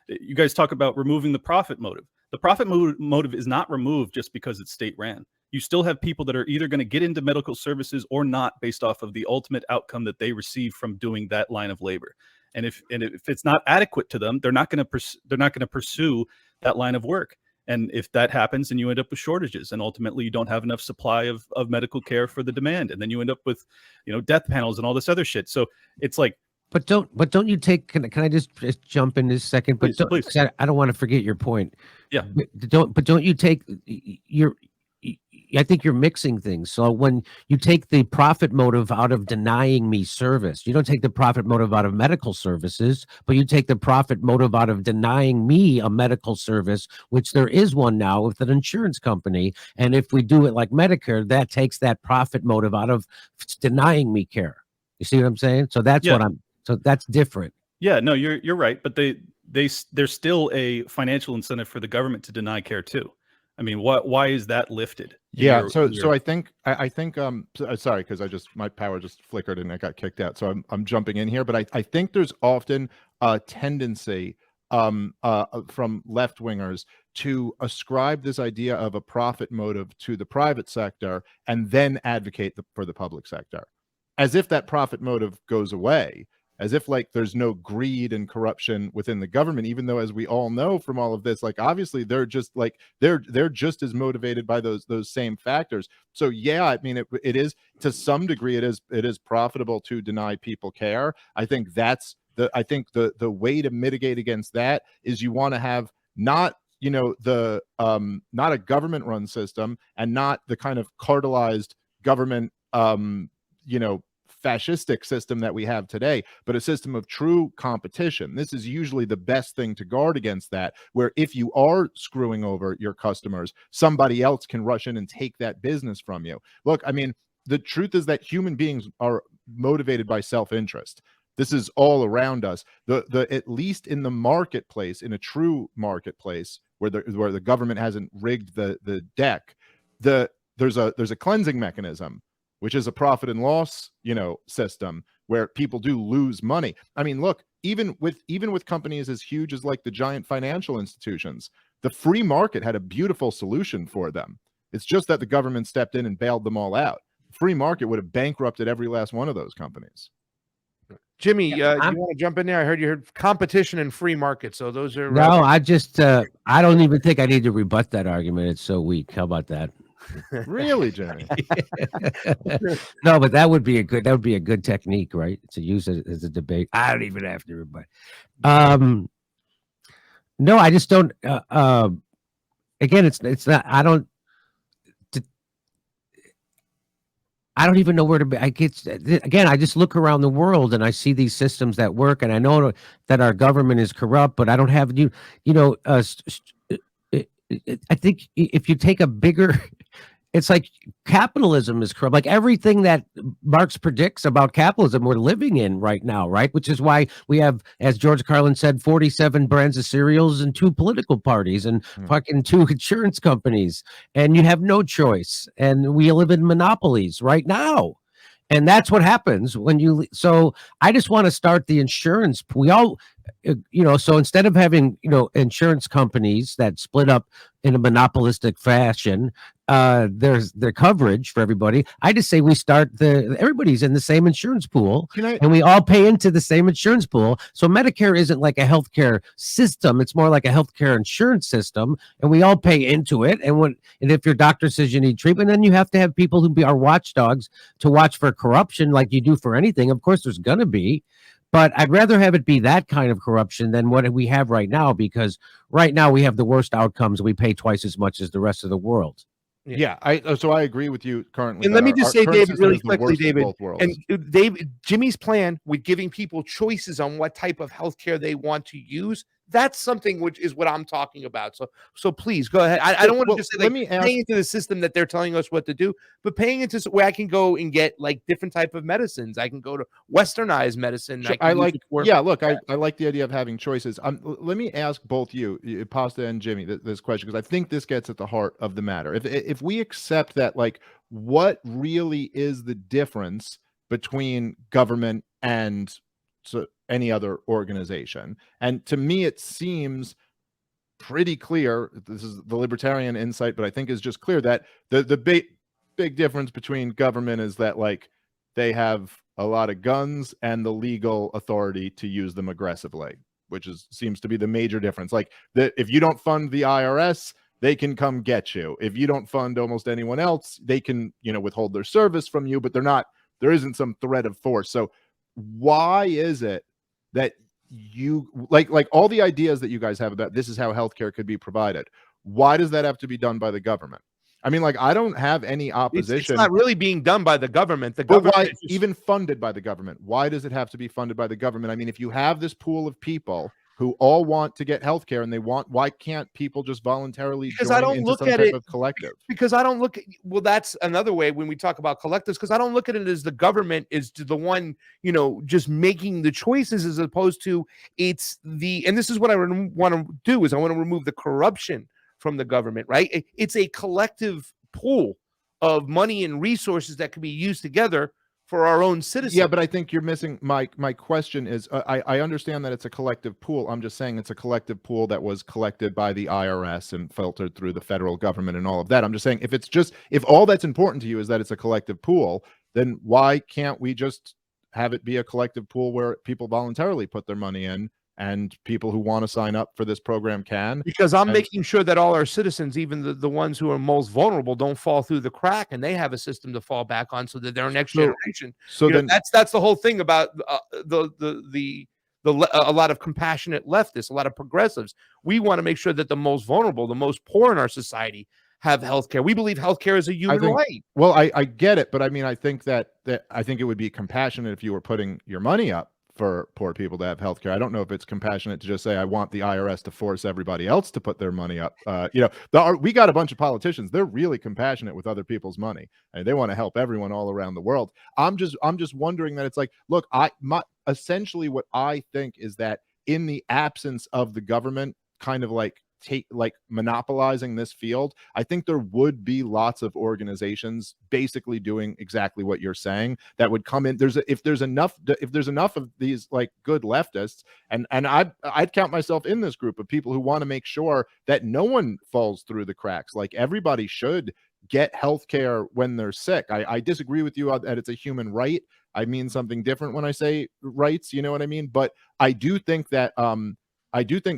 You guys talk about removing the profit motive. The profit motive is not removed just because it's state ran. You still have people that are either going to get into medical services or not, based off of the ultimate outcome that they receive from doing that line of labor. And if it's not adequate to them, they're not going to pursue that line of work. And if that happens, then you end up with shortages, and ultimately you don't have enough supply of medical care for the demand, and then you end up with death panels and all this other shit. So it's like, But don't you take? Can I just jump in this second? But please. I don't want to forget your point. Yeah. But don't you take your? I think you're mixing things. So when you take the profit motive out of denying me service, you don't take the profit motive out of medical services, but you take the profit motive out of denying me a medical service, which there is one now with an insurance company. And if we do it like Medicare, that takes that profit motive out of denying me care. You see what I'm saying? So that's So that's different. Yeah, no, you're right, but there's still a financial incentive for the government to deny care too. I mean, why is that lifted? Yeah, so I think sorry, because my power just flickered and I got kicked out. So I'm jumping in here, but I think there's often a tendency from left wingers to ascribe this idea of a profit motive to the private sector and then advocate for the public sector, as if that profit motive goes away, as if there's no greed and corruption within the government, even though, as we all know from all of this, obviously they're just they're just as motivated by those same factors. So yeah, I mean, it is, to some degree, it is profitable to deny people care. I think that's the way to mitigate against that is you want to have not not a government run system, and not the kind of cartelized government fascistic system that we have today, but a system of true competition. This is usually the best thing to guard against that, where if you are screwing over your customers, somebody else can rush in and take that business from you. Look, I mean, the truth is that human beings are motivated by self-interest. This is all around us. At least in the marketplace, in a true marketplace where the government hasn't rigged the deck, there's a cleansing mechanism, which is a profit and loss, system where people do lose money. I mean, look, even with companies as huge as the giant financial institutions, The free market had a beautiful solution for them. It's just that the government stepped in and bailed them all out. Free market would have bankrupted every last one of those companies. Jimmy, you want to jump in there? I heard you heard competition and free market. So those are No, I just I don't even think I need to rebut that argument. It's so weak. How about that? Really, Jimmy? No, but that would be a good technique, right? To use it as a debate. I don't even have to rebut. No, I just don't. Again, it's not. I don't even know where to be. I just look around the world and I see these systems that work, and I know that our government is corrupt, but I don't have I think if you take a bigger, it's like capitalism is corrupt. Like everything that Marx predicts about capitalism, we're living in right now, right? Which is why we have, as George Carlin said, 47 brands of cereals and 2 political parties and fucking 2 insurance companies, and you have no choice. And we live in monopolies right now. And that's what happens when you. So I just want to start the insurance. We all, so instead of having, insurance companies that split up in a monopolistic fashion, there's their coverage for everybody. I just say we start everybody's in the same insurance pool, and we all pay into the same insurance pool. So Medicare isn't like a healthcare system; it's more like a healthcare insurance system, and we all pay into it. And if your doctor says you need treatment, then you have to have people who are watchdogs to watch for corruption, like you do for anything. Of course, there's gonna be. But I'd rather have it be that kind of corruption than what we have right now, because right now we have the worst outcomes. We pay twice as much as the rest of the world. Yeah, so I agree with you currently. And let me just say, David, really quickly, David, and Jimmy's plan with giving people choices on what type of healthcare they want to use, that's something which is what I'm talking about. So please go ahead. I don't want to just say paying into the system that they're telling us what to do, but paying into where I can go and get like different type of medicines. I can go to westernized medicine. I like the idea of having choices. Let me ask both you, Pasta and Jimmy, this question, because I think this gets at the heart of the matter. If we accept that, like, what really is the difference between government and any other organization? And to me, it seems pretty clear. This is the libertarian insight, but I think is just clear that the big difference between government is that, like, they have a lot of guns and the legal authority to use them aggressively, which seems to be the major difference. Like, if you don't fund the IRS, they can come get you. If you don't fund almost anyone else, they can, withhold their service from you, but there isn't some threat of force. So why is it that you like all the ideas that you guys have about this is how healthcare could be provided? Why does that have to be done by the government? I mean, like, I don't have any opposition. It's not really being done by the government. The government even funded by the government. Why does it have to be funded by the government? I mean, if you have this pool of people who all want to get healthcare and why can't people just voluntarily join into some type of collective? Because I don't look at, well, that's another way when we talk about collectives, because I don't look at it as the government is the one, just making the choices, as opposed to and this is what I want to do, is I want to remove the corruption from the government, right? It's a collective pool of money and resources that can be used together for our own citizens. Yeah, but I think you're missing my question is, I understand that it's a collective pool. I'm just saying it's a collective pool that was collected by the IRS and filtered through the federal government and all of that. I'm just saying, if all that's important to you is that it's a collective pool, then why can't we just have it be a collective pool where people voluntarily put their money in, and people who want to sign up for this program can? Because I'm making sure that all our citizens, even the ones who are most vulnerable, don't fall through the crack, and they have a system to fall back on, so that their next generation. So then that's the whole thing about a lot of compassionate leftists, a lot of progressives. We want to make sure that the most vulnerable, the most poor in our society, have healthcare. We believe healthcare is a human right. Well, I get it, but I mean, I think that I think it would be compassionate if you were putting your money up for poor people to have healthcare. I don't know if it's compassionate to just say, I want the IRS to force everybody else to put their money up. We got a bunch of politicians. They're really compassionate with other people's money, and they want to help everyone all around the world. I'm just wondering that it's like, look, essentially what I think is that in the absence of the government kind of like monopolizing this field, I think there would be lots of organizations basically doing exactly what you're saying that would come in. If there's enough of these like good leftists, and I'd count myself in this group of people who want to make sure that no one falls through the cracks. Like everybody should get health care when they're sick. I disagree with you that it's a human right. I mean something different when I say rights, you know what I mean? But I do think that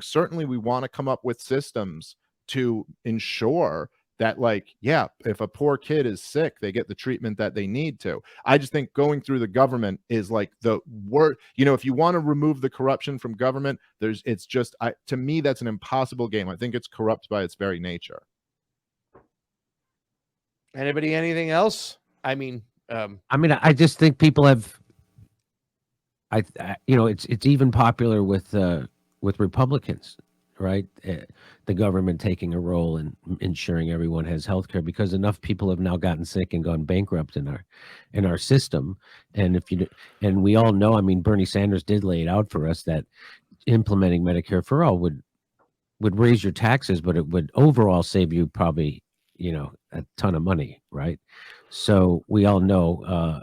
certainly we want to come up with systems to ensure that, like, yeah, if a poor kid is sick, they get the treatment that they need to. I just think going through the government is like the word, if you want to remove the corruption from government, to me, that's an impossible game. I think it's corrupt by its very nature. Anybody, anything else? I mean, I just think people have, it's even popular with Republicans, right? The government taking a role in ensuring everyone has health care, because enough people have now gotten sick and gone bankrupt in our system. And and we all know, I mean, Bernie Sanders did lay it out for us that implementing Medicare for all would raise your taxes, but it would overall save you probably, a ton of money, right? So we all know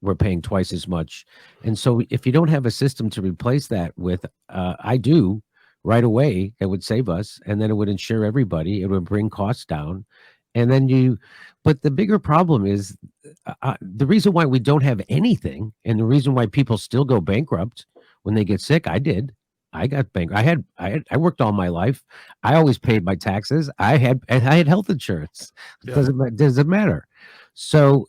we're paying twice as much. And so if you don't have a system to replace that with, I do right away, it would save us, and then it would insure everybody. It would bring costs down. And then but the bigger problem is the reason why we don't have anything, and the reason why people still go bankrupt when they get sick. I got bankrupt. I worked all my life. I always paid my taxes. I had health insurance. It doesn't matter. So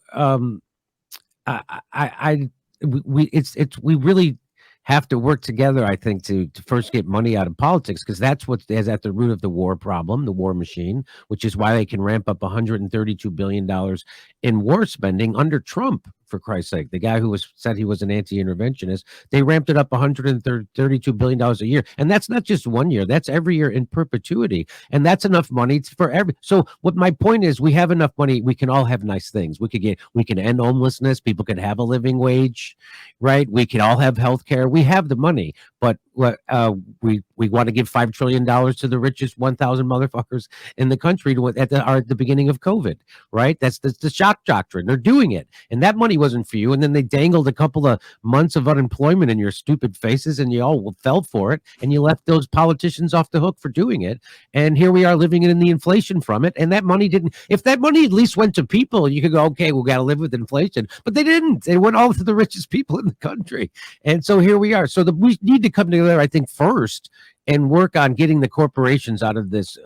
we really have to work together, I think, to first get money out of politics, because that's what is at the root of the war problem, the war machine, which is why they can ramp up $132 billion in war spending under Trump, for Christ's sake. The guy who said he was an anti-interventionist, they ramped it up $132 billion a year. And that's not just 1 year, that's every year in perpetuity. And that's enough money for so what my point is, we have enough money, we can all have nice things. We can end homelessness, people can have a living wage, right? We can all have health care. We have the money, but we want to give $5 trillion to the richest 1,000 motherfuckers in the country at the beginning of COVID, right? That's the shock doctrine. They're doing it, and that money wasn't for you. And then they dangled a couple of months of unemployment in your stupid faces, and you all fell for it, and you left those politicians off the hook for doing it. And here we are living in the inflation from it. And that money didn't. If that money at least went to people, you could go, okay, we got to live with inflation. But they didn't. It went all to the richest people in the country. And so here we are. So we need to come together, I think, first, and work on getting the corporations out of this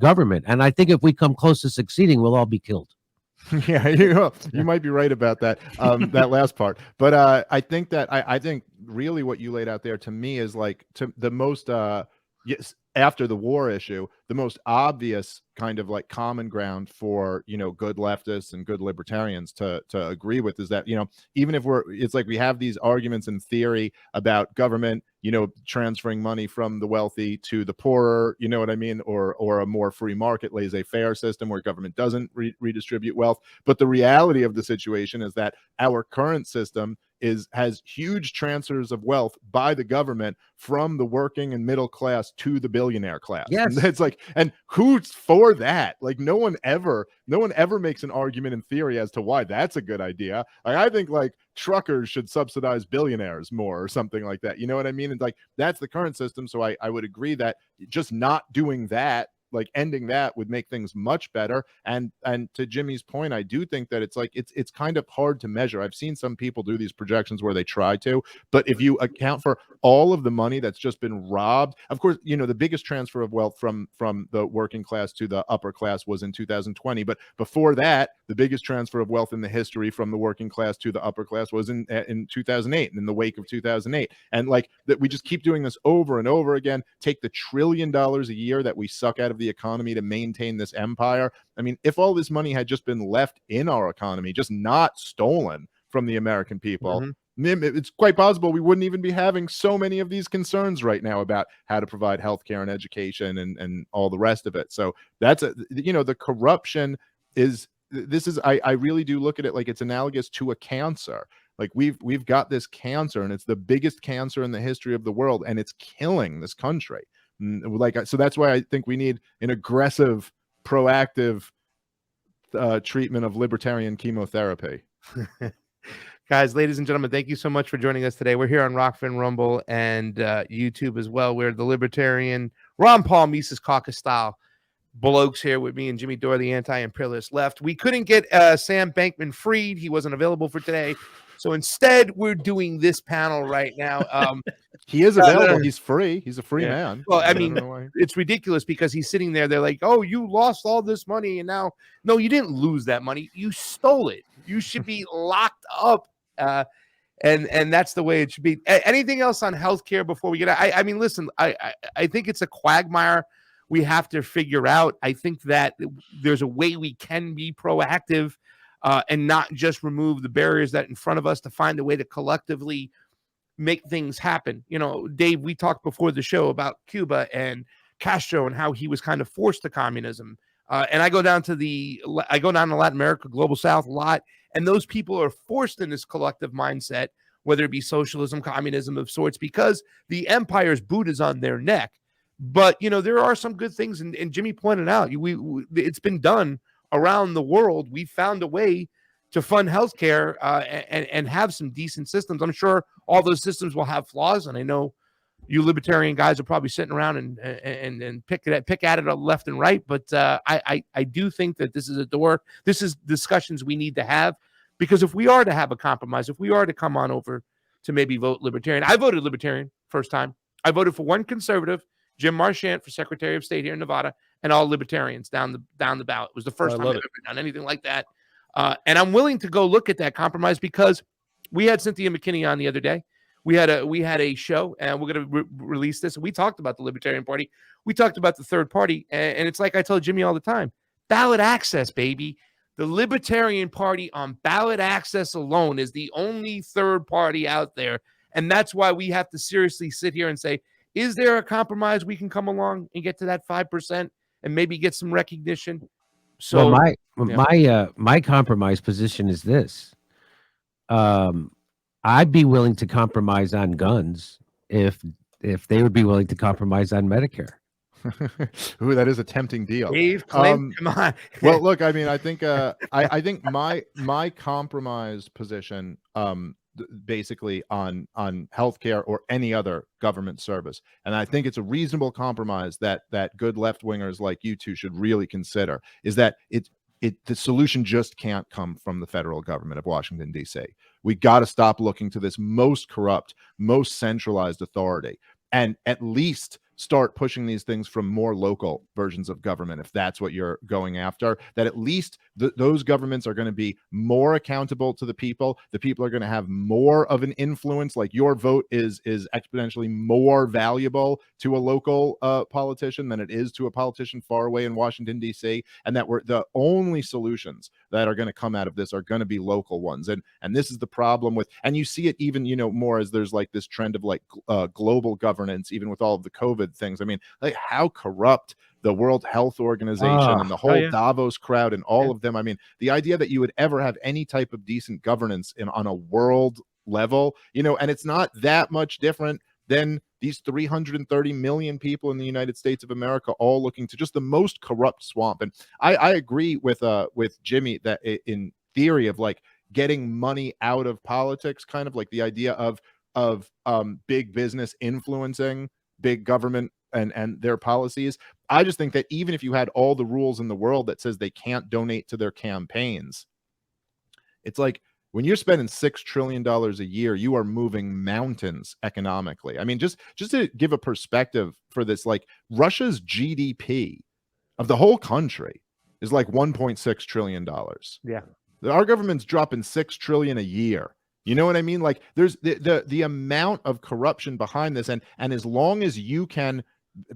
government. And I think if we come close to succeeding, we'll all be killed. Yeah, you might be right about that, that last part. But I think that I think really what you laid out there to me is like the most yes, after the war issue, the most obvious kind of like common ground for, good leftists and good libertarians to agree with is that, even if it's like we have these arguments in theory about government, transferring money from the wealthy to the poorer, you know what I mean? Or a more free market, laissez-faire system where government doesn't redistribute wealth. But the reality of the situation is that our current system has huge transfers of wealth by the government from the working and middle class to the billionaire class. Yes. And it's like, and who's for that? Like no one ever makes an argument in theory as to why that's a good idea. Like, I think like truckers should subsidize billionaires more or something like that. You know what I mean? And like, that's the current system. So I would agree that just not doing that, like ending that, would make things much better. And to Jimmy's point, I do think that it's like it's kind of hard to measure. I've seen some people do these projections where they try to, but if you account for all of the money that's just been robbed, of course, the biggest transfer of wealth from the working class to the upper class was in 2020. But before that, the biggest transfer of wealth in the history from the working class to the upper class was in 2008 and in the wake of 2008. And like that, we just keep doing this over and over again. Take the $1 trillion a year that we suck out of the economy to maintain this empire. I mean, if all this money had just been left in our economy, just not stolen from the American people, it's quite possible we wouldn't even be having so many of these concerns right now about how to provide healthcare and education and all the rest of it. So that's the corruption is. I really do look at it like it's analogous to a cancer. Like we've got this cancer, and it's the biggest cancer in the history of the world, and it's killing this country. So that's why I think we need an aggressive, proactive treatment of libertarian chemotherapy. Guys, ladies and gentlemen, thank you so much for joining us today. We're here on Rockfin Rumble and YouTube as well. We're the Libertarian, Ron Paul Mises Caucus style blokes here with me and Jimmy Dore, the anti-imperialist left. We couldn't get Sam Bankman-Fried. He wasn't available for today. So instead, we're doing this panel right now. He is available. He's free. He's a free man. Well, I mean, it's ridiculous because he's sitting there. They're like, oh, you lost all this money. And now, no, you didn't lose that money. You stole it. You should be locked up. And that's the way it should be. Anything else on healthcare before we get out? I mean, listen, I think it's a quagmire we have to figure out. I think that there's a way we can be proactive and not just remove the barriers that in front of us to find a way to collectively make things happen. You know, Dave, we talked before the show about Cuba and Castro and how he was kind of forced to communism. And I go down to Latin America, Global South a lot. And those people are forced in this collective mindset, whether it be socialism, communism of sorts, because the empire's boot is on their neck. But, you know, there are some good things. And Jimmy pointed out, it's been done around the world. We found a way to fund healthcare and have some decent systems. I'm sure all those systems will have flaws. And I know you libertarian guys are probably sitting around and pick at it left and right. But I do think that this is a door. This is discussions we need to have, because if we are to have a compromise, if we are to come on over to maybe vote libertarian, I voted libertarian first time. I voted for one conservative, Jim Marchant, for Secretary of State here in Nevada, and all libertarians down the ballot. It was the first time I've ever done anything like that. And I'm willing to go look at that compromise, because we had Cynthia McKinney on the other day. We had a show, and we're going to release this. We talked about the Libertarian Party. We talked about the third party, and it's like I tell Jimmy all the time: ballot access, baby. The Libertarian Party on ballot access alone is the only third party out there, and that's why we have to seriously sit here and say, is there a compromise we can come along and get to that 5% and maybe get some recognition? So my compromise position is this. I'd be willing to compromise on guns if they would be willing to compromise on Medicare. Ooh, that is a tempting deal. Dave, come on. Well, look, I mean, I think I think my compromise position basically on healthcare or any other government service, and I think it's a reasonable compromise that good left wingers like you two should really consider, is that the solution just can't come from the federal government of Washington, D.C. We got to stop looking to this most corrupt, most centralized authority, and at least start pushing these things from more local versions of government, if that's what you're going after, that at least those governments are going to be more accountable to the people. The people are going to have more of an influence. Like, your vote is exponentially more valuable to a local politician than it is to a politician far away in Washington, D.C., and that the only solutions that are going to come out of this are going to be local ones. And this is the problem with, and you see it even, more as there's like this trend of like global governance, even with all of the COVID things. I mean, like, how corrupt the World Health Organization and the whole Davos crowd and all of them. I mean, the idea that you would ever have any type of decent governance on a world level, and it's not that much different than these 330 million people in the United States of America, all looking to just the most corrupt swamp. And I agree with Jimmy that in theory of like getting money out of politics, kind of like the idea of big business influencing big government and their policies. I just think that even if you had all the rules in the world that says they can't donate to their campaigns, it's like, when you're spending $6 trillion a year, you are moving mountains economically. I mean, just to give a perspective for this, like, Russia's GDP of the whole country is like $1.6 trillion. Yeah. Our government's dropping $6 trillion a year. You know what I mean? Like, there's the amount of corruption behind this, and as long as you can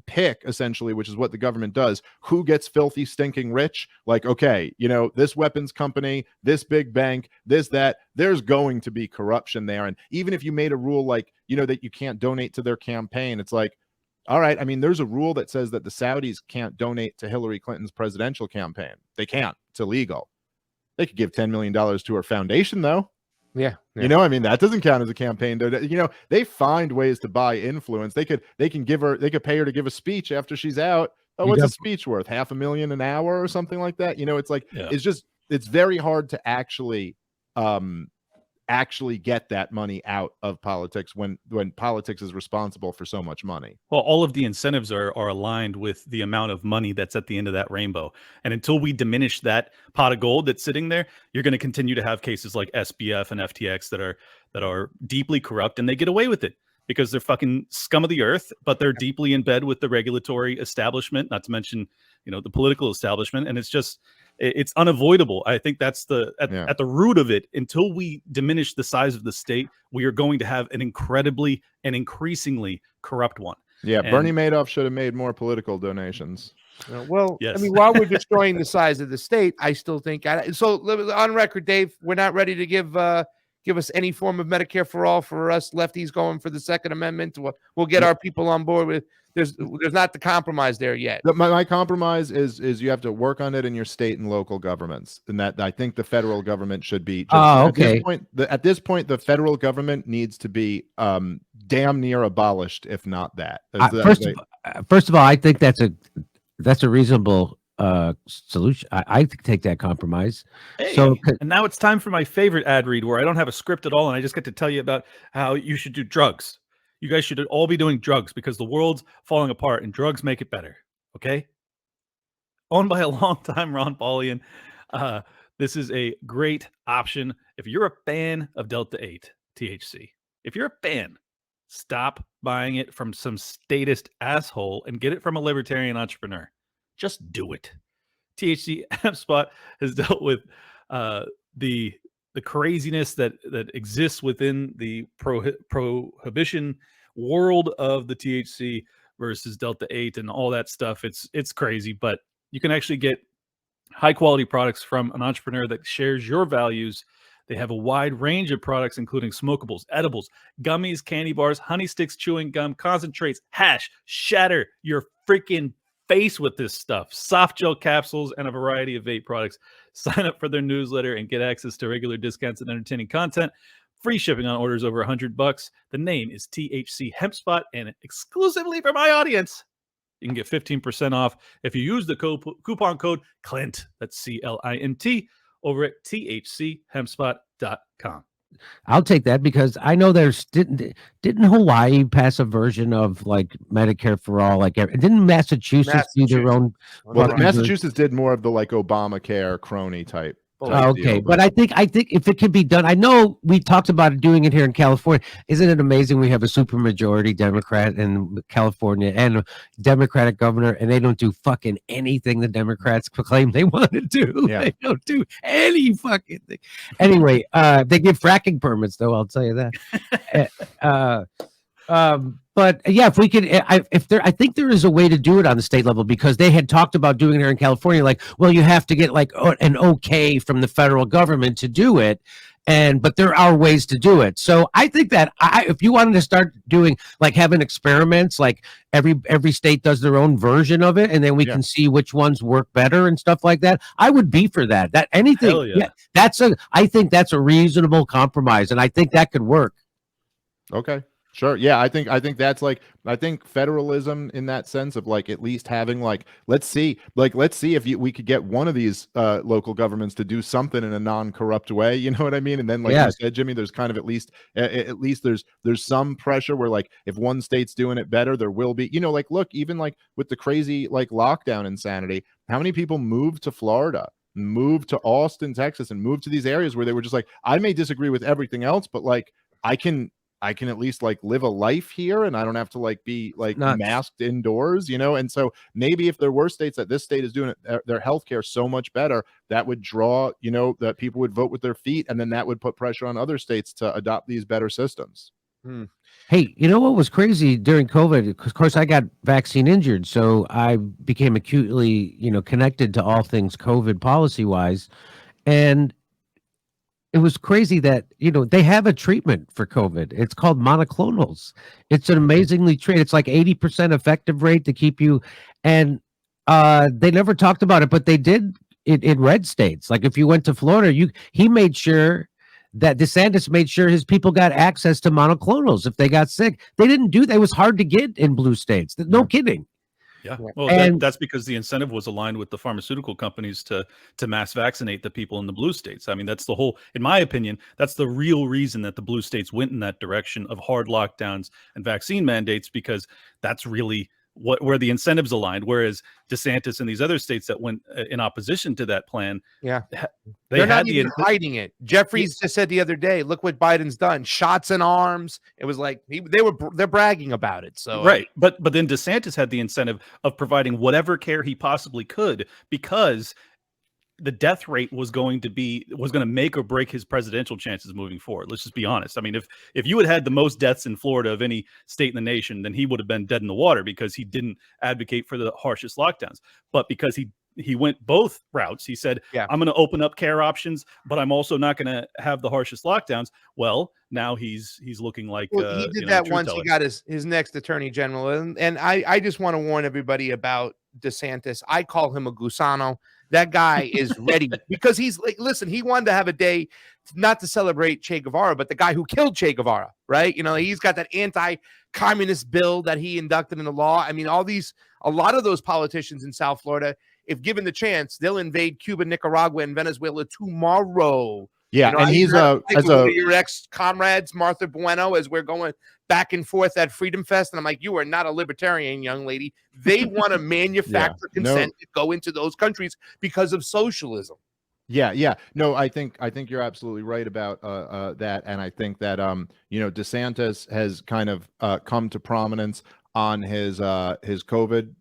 pick, essentially, which is what the government does, who gets filthy, stinking rich, like, okay, this weapons company, this big bank, that, there's going to be corruption there. And even if you made a rule like, that you can't donate to their campaign, it's like, all right, I mean, there's a rule that says that the Saudis can't donate to Hillary Clinton's presidential campaign. They can't. It's illegal. They could give $10 million to her foundation, though. Yeah. You know, I mean, that doesn't count as a campaign. You know, they find ways to buy influence. They could pay her to give a speech after she's out. Oh, what's a speech worth? $500,000 an hour or something like that? You know, it's like, it's very hard to actually get that money out of politics when politics is responsible for so much money. Well, all of the incentives are aligned with the amount of money that's at the end of that rainbow. And until we diminish that pot of gold that's sitting there, you're going to continue to have cases like SBF and FTX that are deeply corrupt, and they get away with it because they're fucking scum of the earth, but they're deeply in bed with the regulatory establishment, not to mention, you know, the political establishment. And it's unavoidable. I think that's at the root of it. Until we diminish the size of the state, we are going to have an incredibly and increasingly corrupt one. Yeah, Bernie Madoff should have made more political donations. Well, yes. I mean, while we're destroying the size of the state, I still think so. On record, Dave, we're not ready to give us any form of Medicare for all for us lefties going for the Second Amendment. We'll get our people on board with. There's not the compromise there yet. My compromise is you have to work on it in your state and local governments, and that I think the federal government should be. Okay. At this point, the federal government needs to be damn near abolished, if not that. First of all, I think that's a reasonable solution. I take that compromise. Hey, so, and now it's time for my favorite ad read, where I don't have a script at all, and I just get to tell you about how you should do drugs. You guys should all be doing drugs because the world's falling apart and drugs make it better. Okay. Owned by a longtime Ron Paulian. This is a great option. If you're a fan of Delta 8 THC, if you're a fan, stop buying it from some statist asshole and get it from a libertarian entrepreneur. Just do it. THC HempSpot has dealt with the craziness that exists within the prohibition world of the THC versus Delta 8 and all that stuff. It's crazy, but you can actually get high quality products from an entrepreneur that shares your values. They have a wide range of products, including smokables, edibles, gummies, candy bars, honey sticks, chewing gum, concentrates, hash, shatter your freaking face with this stuff, soft gel capsules, and a variety of vape products. Sign up for their newsletter and get access to regular discounts and entertaining content. Free shipping on orders over $100. The name is THC HempSpot, and exclusively for my audience, you can get 15% off if you use the coupon code CLINT. That's CLINT over at thchchempspot.com. I'll take that because I know didn't Hawaii pass a version of like Medicare for all? Like, didn't Massachusetts do their own? Well, Massachusetts did more of the like Obamacare crony type. Okay, but I think if it can be done, I know we talked about doing it here in California. Isn't it amazing we have a supermajority Democrat in California and a Democratic governor, and they don't do fucking anything the Democrats claim they want to do. Yeah. They don't do any fucking thing. Anyway, they give fracking permits, though. I'll tell you that. But yeah, if we could, I think there is a way to do it on the state level because they had talked about doing it here in California. Like, well, you have to get like an okay from the federal government to do it. But there are ways to do it. So I think that if you wanted to start doing like having experiments, like every state does their own version of it, and then we can see which ones work better and stuff like that. I would be for that. That anything. Yeah, I think that's a reasonable compromise, and I think that could work. Okay. Sure. Yeah, I think that's like, I think federalism in that sense of like at least having like let's see if we could get one of these local governments to do something in a non-corrupt way, you know what I mean? And then like you said, Jimmy, there's kind of at least there's some pressure where like if one state's doing it better, there will be, you know, like look, even like with the crazy like lockdown insanity, how many people moved to Florida, moved to Austin, Texas, and moved to these areas where they were just like, I may disagree with everything else, but like I can at least like live a life here and I don't have to like be like masked indoors, you know? And so maybe if there were states that this state is doing their healthcare so much better, that would draw, you know, that people would vote with their feet, and then that would put pressure on other states to adopt these better systems. Hey, you know what was crazy during COVID? Of course, I got vaccine injured, so I became acutely, you know, connected to all things COVID policy wise. And it was crazy that, you know, they have a treatment for COVID. It's called monoclonals. It's an amazingly it's like 80% effective rate to keep you. And they never talked about it, but they did it in red states. Like if you went to Florida, he made sure that DeSantis made sure his people got access to monoclonals if they got sick. They didn't do that. It was hard to get in blue states. No kidding. Yeah, well, And- that's because the incentive was aligned with the pharmaceutical companies to mass vaccinate the people in the blue states. I mean, that's the whole, in my opinion, that's the real reason that the blue states went in that direction of hard lockdowns and vaccine mandates, because that's really where the incentives aligned. Whereas DeSantis and these other states that went in opposition to that plan, they're not even hiding it. Jeffries just said the other day, look what Biden's done, shots in arms. It was like they're bragging about it. So right, but then DeSantis had the incentive of providing whatever care he possibly could, because the death rate was going to make or break his presidential chances moving forward. Let's just be honest. I mean, if you had the most deaths in Florida of any state in the nation, then he would have been dead in the water, because he didn't advocate for the harshest lockdowns. But because he went both routes, he said, I'm going to open up care options, but I'm also not going to have the harshest lockdowns. Well, now he's looking like he did that once he got his next attorney general. And I just want to warn everybody about DeSantis. I call him a gusano. That guy is ready, because he's like, listen, he wanted to have a day not to celebrate Che Guevara, but the guy who killed Che Guevara, right? You know, he's got that anti-communist bill that he inducted into law. I mean, a lot of those politicians in South Florida, if given the chance, they'll invade Cuba, Nicaragua, and Venezuela tomorrow. Yeah, you know, and he's as your ex-comrades, Martha Bueno, as we're going back and forth at Freedom Fest, and I'm like, you are not a libertarian, young lady. They want to manufacture consent to go into those countries because of socialism. Yeah. No, I think you're absolutely right about that, and I think that DeSantis has kind of come to prominence on his COVID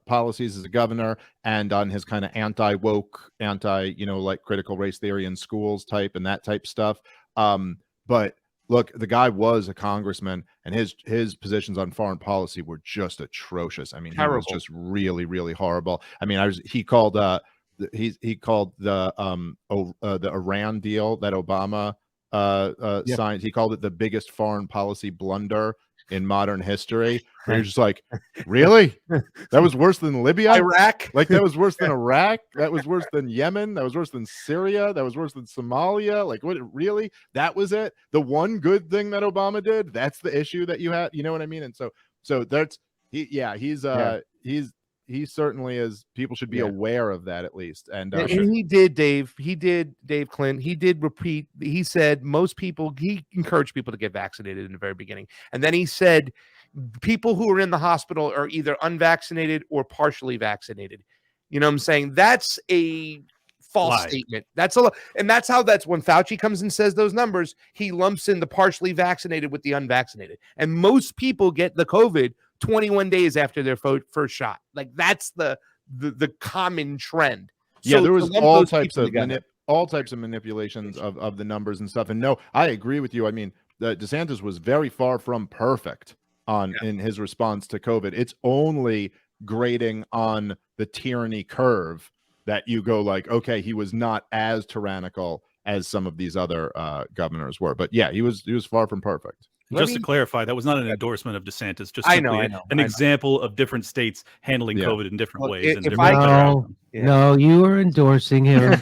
policies as a governor, and on his kind of anti-woke, like critical race theory in schools type and that type stuff. But look, the guy was a congressman, and his positions on foreign policy were just atrocious. I mean, he was just really, really horrible. I mean, he called the Iran deal that Obama signed. He called it the biggest foreign policy blunder in modern history. Where you're just like, really? That was worse than Libya? Iraq? Like, that was worse than Iraq? That was worse than Yemen? That was worse than Syria? That was worse than Somalia? Like, what, really? That was it? The one good thing that Obama did? That's the issue that you had? You know what I mean? And so that's, he certainly is. People should be aware of that, at least. And he did, Dave Clint. He did repeat. He said he encouraged people to get vaccinated in the very beginning. And then he said people who are in the hospital are either unvaccinated or partially vaccinated. You know what I'm saying? That's a false statement. That's when Fauci comes and says those numbers, he lumps in the partially vaccinated with the unvaccinated. And most people get the COVID 21 days after their first shot. Like, that's the common trend. Yeah, so there was all types of manipulations of the numbers and stuff. And no, I agree with you. I mean, DeSantis was very far from perfect in his response to COVID. It's only grading on the tyranny curve that you go like, okay, he was not as tyrannical as some of these other governors were. But yeah, he was far from perfect. Just to clarify, that was not an endorsement of DeSantis. Just an example of different states handling COVID in different ways. No, you are endorsing him.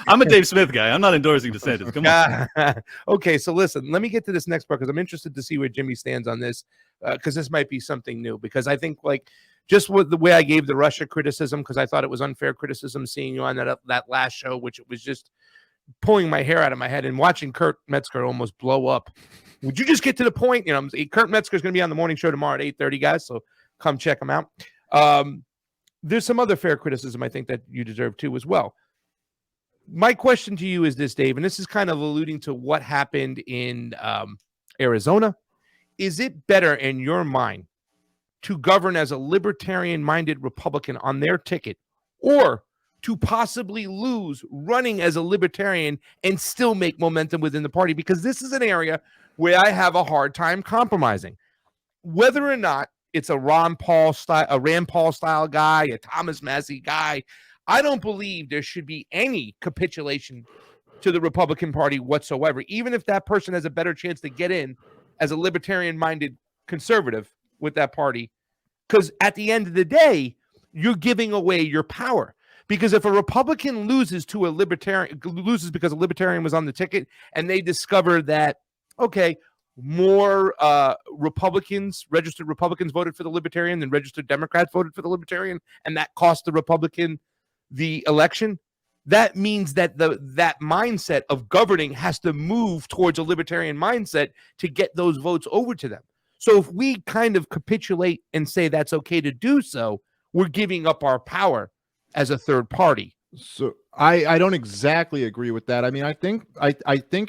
I'm a Dave Smith guy. I'm not endorsing DeSantis. Come on. Okay, so listen, let me get to this next part, because I'm interested to see where Jimmy stands on this, because this might be something new. Because I think, like, just with the way I gave the Russia criticism, because I thought it was unfair criticism seeing you on that last show, which it was just pulling my hair out of my head, and watching Kurt Metzger almost blow up. Would you just get to the point? You know, Kurt Metzger is going to be on the morning show tomorrow at 8:30, guys. So come check him out. There's some other fair criticism I think that you deserve too as well. My question to you is this, Dave, and this is kind of alluding to what happened in Arizona. Is it better in your mind to govern as a libertarian-minded Republican on their ticket, or to possibly lose running as a libertarian and still make momentum within the party? Because this is an area where I have a hard time compromising. Whether or not it's a Rand Paul style guy, a Thomas Massie guy, I don't believe there should be any capitulation to the Republican Party whatsoever, even if that person has a better chance to get in as a libertarian-minded conservative with that party. Because at the end of the day, you're giving away your power. Because if a Republican loses to a libertarian, loses because a libertarian was on the ticket, and they discover that, okay, more registered Republicans voted for the libertarian than registered Democrats voted for the libertarian, and that cost the Republican the election, that means that that mindset of governing has to move towards a libertarian mindset to get those votes over to them. So if we kind of capitulate and say that's okay to do so, we're giving up our power as a third party. So I don't exactly agree with that. I mean, I think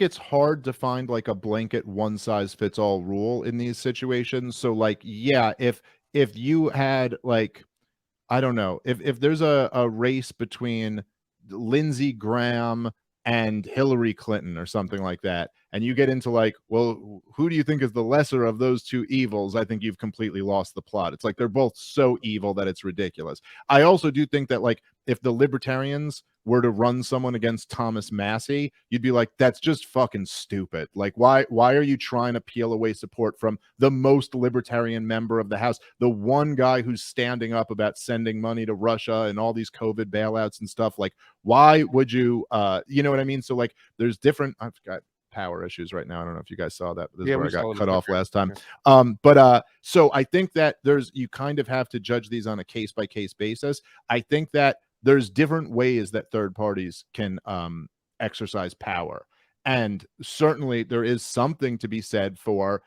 it's hard to find like a blanket one size fits all rule in these situations. So like, yeah, if you had like, I don't know, if there's a race between Lindsey Graham and Hillary Clinton or something like that, and you get into like, well, who do you think is the lesser of those two evils? I think you've completely lost the plot. It's like they're both so evil that it's ridiculous. I also do think that like if the libertarians were to run someone against Thomas Massie, you'd be like, that's just fucking stupid. Like, why are you trying to peel away support from the most libertarian member of the House, the one guy who's standing up about sending money to Russia and all these COVID bailouts and stuff? Like, why would you, you know what I mean? So like, there's different, I've got power issues right now. I don't know if you guys saw that, but this is where I got cut off last time. So I think that you kind of have to judge these on a case by case basis. I think that there's different ways that third parties can exercise power. And certainly there is something to be said for,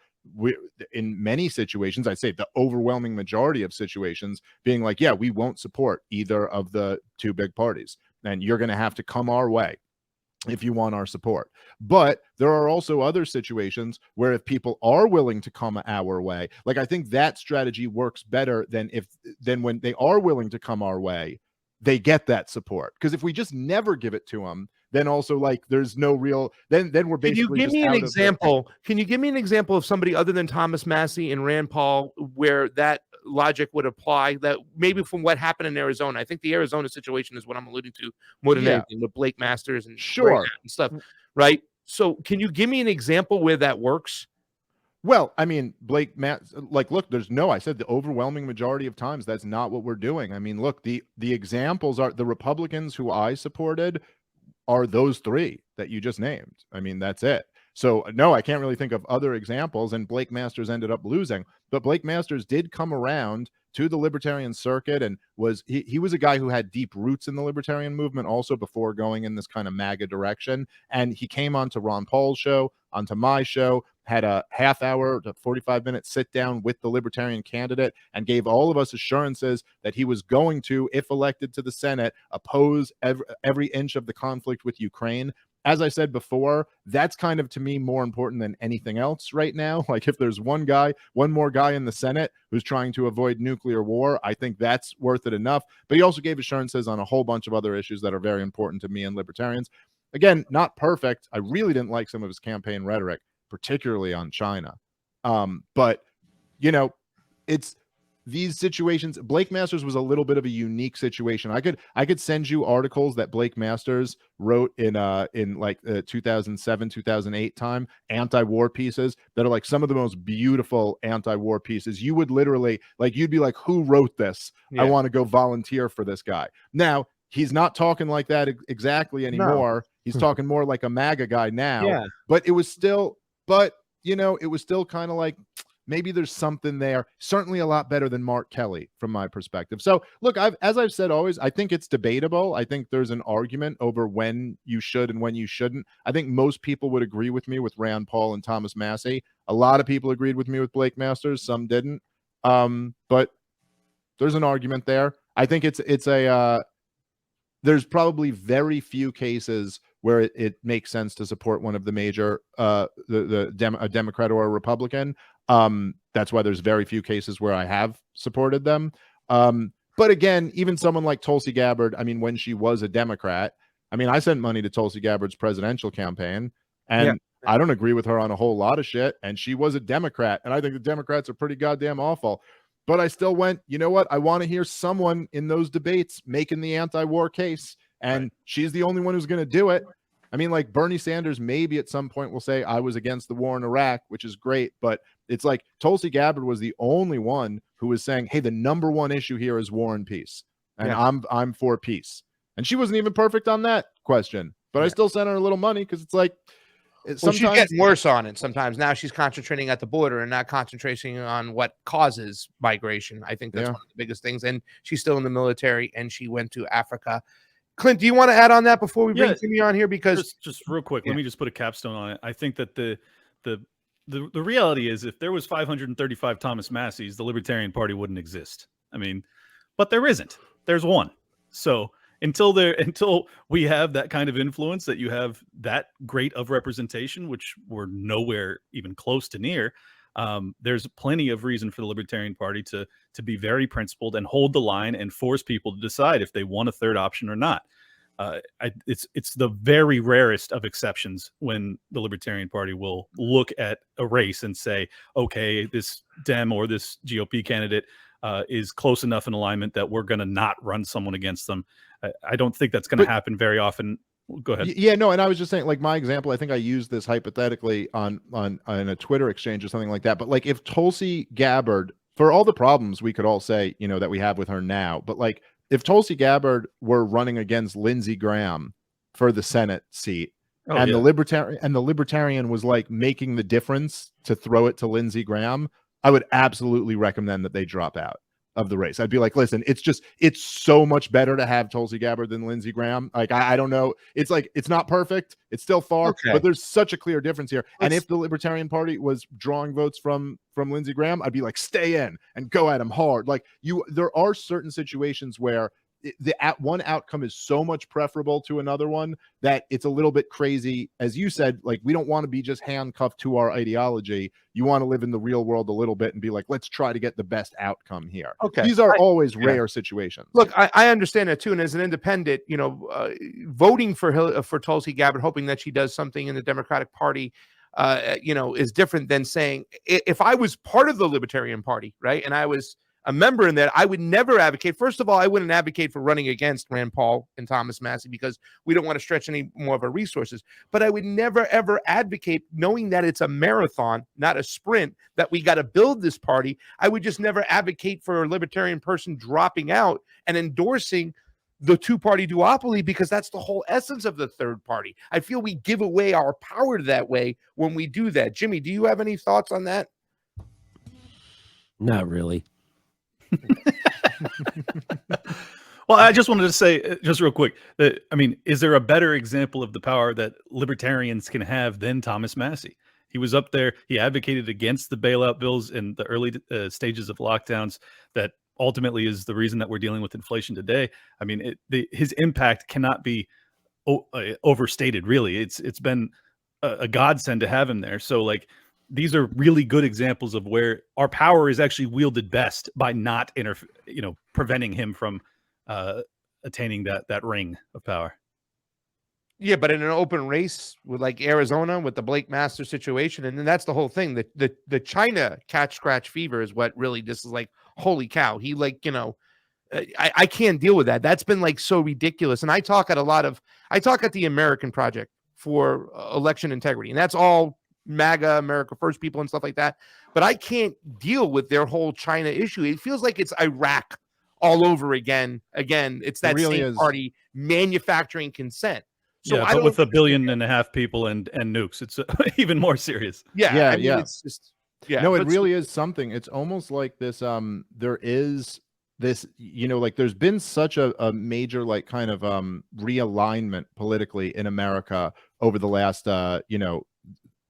in many situations, I'd say the overwhelming majority of situations, being like, yeah, we won't support either of the two big parties. And you're going to have to come our way if you want our support. But there are also other situations where if people are willing to come our way, like I think that strategy works better than when they are willing to come our way, they get that support. Because if we just never give it to them, then also like there's no real, then we're basically. Can you give me an example? Can you give me an example of somebody other than Thomas Massie and Rand Paul where that logic would apply, that maybe from what happened in Arizona? I think the Arizona situation is what I'm alluding to more than anything, with Blake Masters and sure and stuff, right? So can you give me an example where that works? Well, I mean, look, I said the overwhelming majority of times that's not what we're doing. I mean, look, the examples are the Republicans who I supported are those three that you just named. I mean, that's it. So no, I can't really think of other examples, and Blake Masters ended up losing, but Blake Masters did come around to the libertarian circuit and he was a guy who had deep roots in the libertarian movement also before going in this kind of MAGA direction. And he came onto Ron Paul's show, onto my show, had a half hour to 45-minute sit down with the libertarian candidate and gave all of us assurances that he was going to, if elected to the Senate, oppose every inch of the conflict with Ukraine. As I said before, that's kind of, to me, more important than anything else right now. Like if there's one more guy in the Senate who's trying to avoid nuclear war, I think that's worth it enough. But he also gave assurances on a whole bunch of other issues that are very important to me and libertarians. Again, not perfect. I really didn't like some of his campaign rhetoric, particularly on China. But, you know, it's these situations. Blake Masters was a little bit of a unique situation. I could send you articles that Blake Masters wrote in like 2007, 2008 time, anti-war pieces that are like some of the most beautiful anti-war pieces. You would literally you'd be like, who wrote this? Yeah. I want to go volunteer for this guy. Now, he's not talking like that exactly anymore. No. He's talking more like a MAGA guy now. Yeah. But it was still kind of like, maybe there's something there. Certainly a lot better than Mark Kelly from my perspective. So look, as I've said always, I think it's debatable. I think there's an argument over when you should and when you shouldn't. I think most people would agree with me with Rand Paul and Thomas Massie. A lot of people agreed with me with Blake Masters. Some didn't. But there's an argument there. I think there's probably very few cases where it makes sense to support one of the major, a Democrat or a Republican. That's why there's very few cases where I have supported them. But again, even someone like Tulsi Gabbard, I mean, when she was a Democrat, I mean, I sent money to Tulsi Gabbard's presidential campaign, and I don't agree with her on a whole lot of shit. And she was a Democrat, and I think the Democrats are pretty goddamn awful. But I still went, you know what? I want to hear someone in those debates making the anti-war case. And she's the only one who's going to do it. I mean, like Bernie Sanders maybe at some point will say, I was against the war in Iraq, which is great. But it's like Tulsi Gabbard was the only one who was saying, hey, the number one issue here is war and peace. And I'm for peace. And she wasn't even perfect on that question, but I still sent her a little money because it's like, well, she's getting worse on it sometimes. Now she's concentrating at the border and not concentrating on what causes migration. I think that's one of the biggest things. And she's still in the military, and she went to Africa. Clint, do you want to add on that before we bring Timmy on here? Because just real quick, let me just put a capstone on it. I think that the reality is, if there was 535 Thomas Masseys, the Libertarian Party wouldn't exist. I mean, but there isn't. There's one. So until we have that kind of influence, that you have that great of representation, which we're nowhere even close to near, there's plenty of reason for the Libertarian Party to be very principled and hold the line and force people to decide if they want a third option or not. It's the very rarest of exceptions when the Libertarian Party will look at a race and say, okay, this Dem or this GOP candidate is close enough in alignment that we're going to not run someone against them. I don't think that's going to happen very often. Go ahead. Yeah, no, and I was just saying, like, my example, I think I used this hypothetically on a Twitter exchange or something like that. But like, if Tulsi Gabbard, for all the problems we could all say, you know, that we have with her now, but like, if Tulsi Gabbard were running against Lindsey Graham for the Senate seat, the Libertarian was like making the difference to throw it to Lindsey Graham, I would absolutely recommend that they drop out of the race. I'd be like, listen, it's so much better to have Tulsi Gabbard than Lindsey Graham. Like, I don't know. It's like, it's not perfect. It's still far, but there's such a clear difference here. And if the Libertarian Party was drawing votes from Lindsey Graham, I'd be like, stay in and go at him hard. Like, there are certain situations where one outcome is so much preferable to another one that it's a little bit crazy. As you said, like, we don't want to be just handcuffed to our ideology. You want to live in the real world a little bit and be like, let's try to get the best outcome here. Okay. These are always rare situations. Look, I understand that too. And as an independent, you know, voting for Tulsi Gabbard, hoping that she does something in the Democratic Party, you know, is different than saying, if I was part of the Libertarian Party, right, and I was a member in that, I would never advocate. First of all, I wouldn't advocate for running against Rand Paul and Thomas Massey because we don't want to stretch any more of our resources. But I would never, ever advocate, knowing that it's a marathon, not a sprint, that we got to build this party. I would just never advocate for a libertarian person dropping out and endorsing the two-party duopoly, because that's the whole essence of the third party. I feel we give away our power that way when we do that. Jimmy, do you have any thoughts on that? Not really. Well, I just wanted to say, just real quick, that, I mean, is there a better example of the power that libertarians can have than Thomas Massey? He was up there. He advocated against the bailout bills in the early stages of lockdowns that ultimately is the reason that we're dealing with inflation today. I mean, his impact cannot be overstated, really. It's been a godsend to have him there. So, like, these are really good examples of where our power is actually wielded best by not preventing him from attaining that ring of power. Yeah, but in an open race with like Arizona with the Blake Masters situation, and then that's the whole thing. The China catch scratch fever is what really this is like. Holy cow! He like, you know, I can't deal with that. That's been like so ridiculous. And I talk at the American Project for election integrity, and that's all MAGA, America First people and stuff like that. But I can't deal with their whole China issue. It feels like it's Iraq all over again. Again, it's that really same party manufacturing consent. So yeah, but with 1.5 billion people and nukes, it's even more serious. Yeah. I mean, it's just, no, it really is something. It's almost like this. There is this, you know, like there's been such a major like kind of realignment politically in America over the last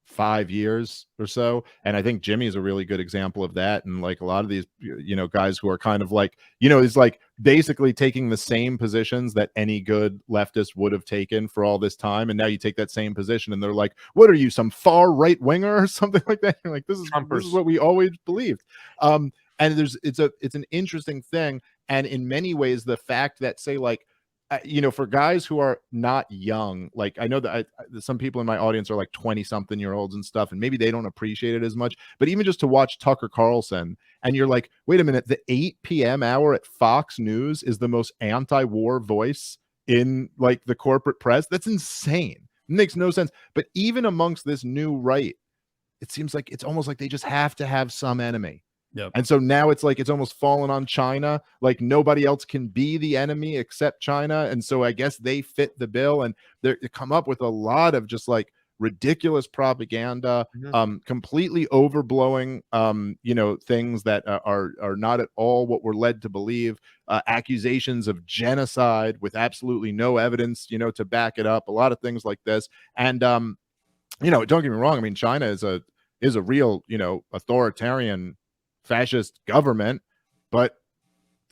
5 years or so, and I think Jimmy is a really good example of that. And like a lot of these, you know, guys who are kind of like, you know, is like basically taking the same positions that any good leftist would have taken for all this time, and now you take that same position, and they're like, "What are you, some far right winger or something like that?" You're like, this is what we always believed. And it's an interesting thing, and in many ways, the fact that, say, like, you know, for guys who are not young, like I know that some people in my audience are like 20-something-year-olds and stuff, and maybe they don't appreciate it as much, but even just to watch Tucker Carlson, and you're like, wait a minute, the 8 p.m. hour at Fox News is the most anti-war voice in like the corporate press. That's insane. It makes no sense. But even amongst this new right, it seems like it's almost like they just have to have some enemy. Yep. And so now it's like it's almost fallen on China. Like nobody else can be the enemy except China. And so I guess they fit the bill, and they come up with a lot of just like ridiculous propaganda, completely overblowing, things that are not at all what we're led to believe. Accusations of genocide with absolutely no evidence, to back it up. A lot of things like this, and don't get me wrong. I mean, China is a real, authoritarian fascist government, but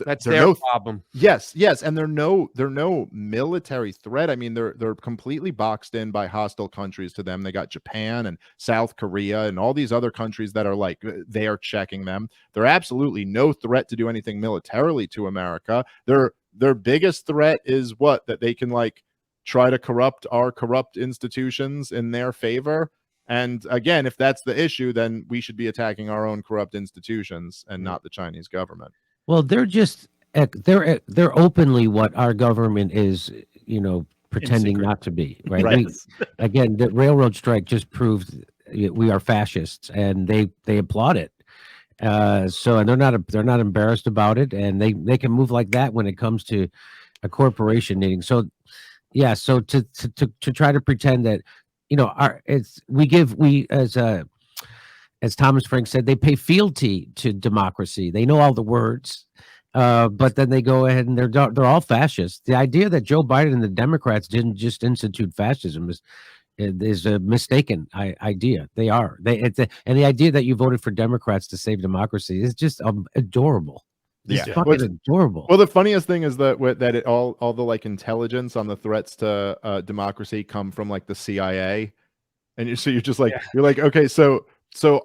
that's their problem. Yes, and they're no military threat. I mean, they're completely boxed in by hostile countries to them. They got Japan and South Korea and all these other countries that are like they are checking them. They're absolutely no threat to do anything militarily to America. Their biggest threat is that they can like try to corrupt our corrupt institutions in their favor. And again, if that's the issue, then we should be attacking our own corrupt institutions and not the Chinese government. Well, they're just they're openly what our government is, pretending not to be, right? Right. Again, the railroad strike just proved we are fascists, and they applaud it. And they're not embarrassed about it, and they can move like that when it comes to a corporation needing. So, yeah. So to try to pretend that as Thomas Frank said, they pay fealty to democracy. They know all the words, but then they go ahead and they're all fascists. The idea that Joe Biden and the Democrats didn't just institute fascism is a mistaken idea. They are. And the idea that you voted for Democrats to save democracy is just adorable. It's fucking adorable. Well, the funniest thing is that all the like intelligence on the threats to democracy come from like the CIA, and you're just like you're like, okay, so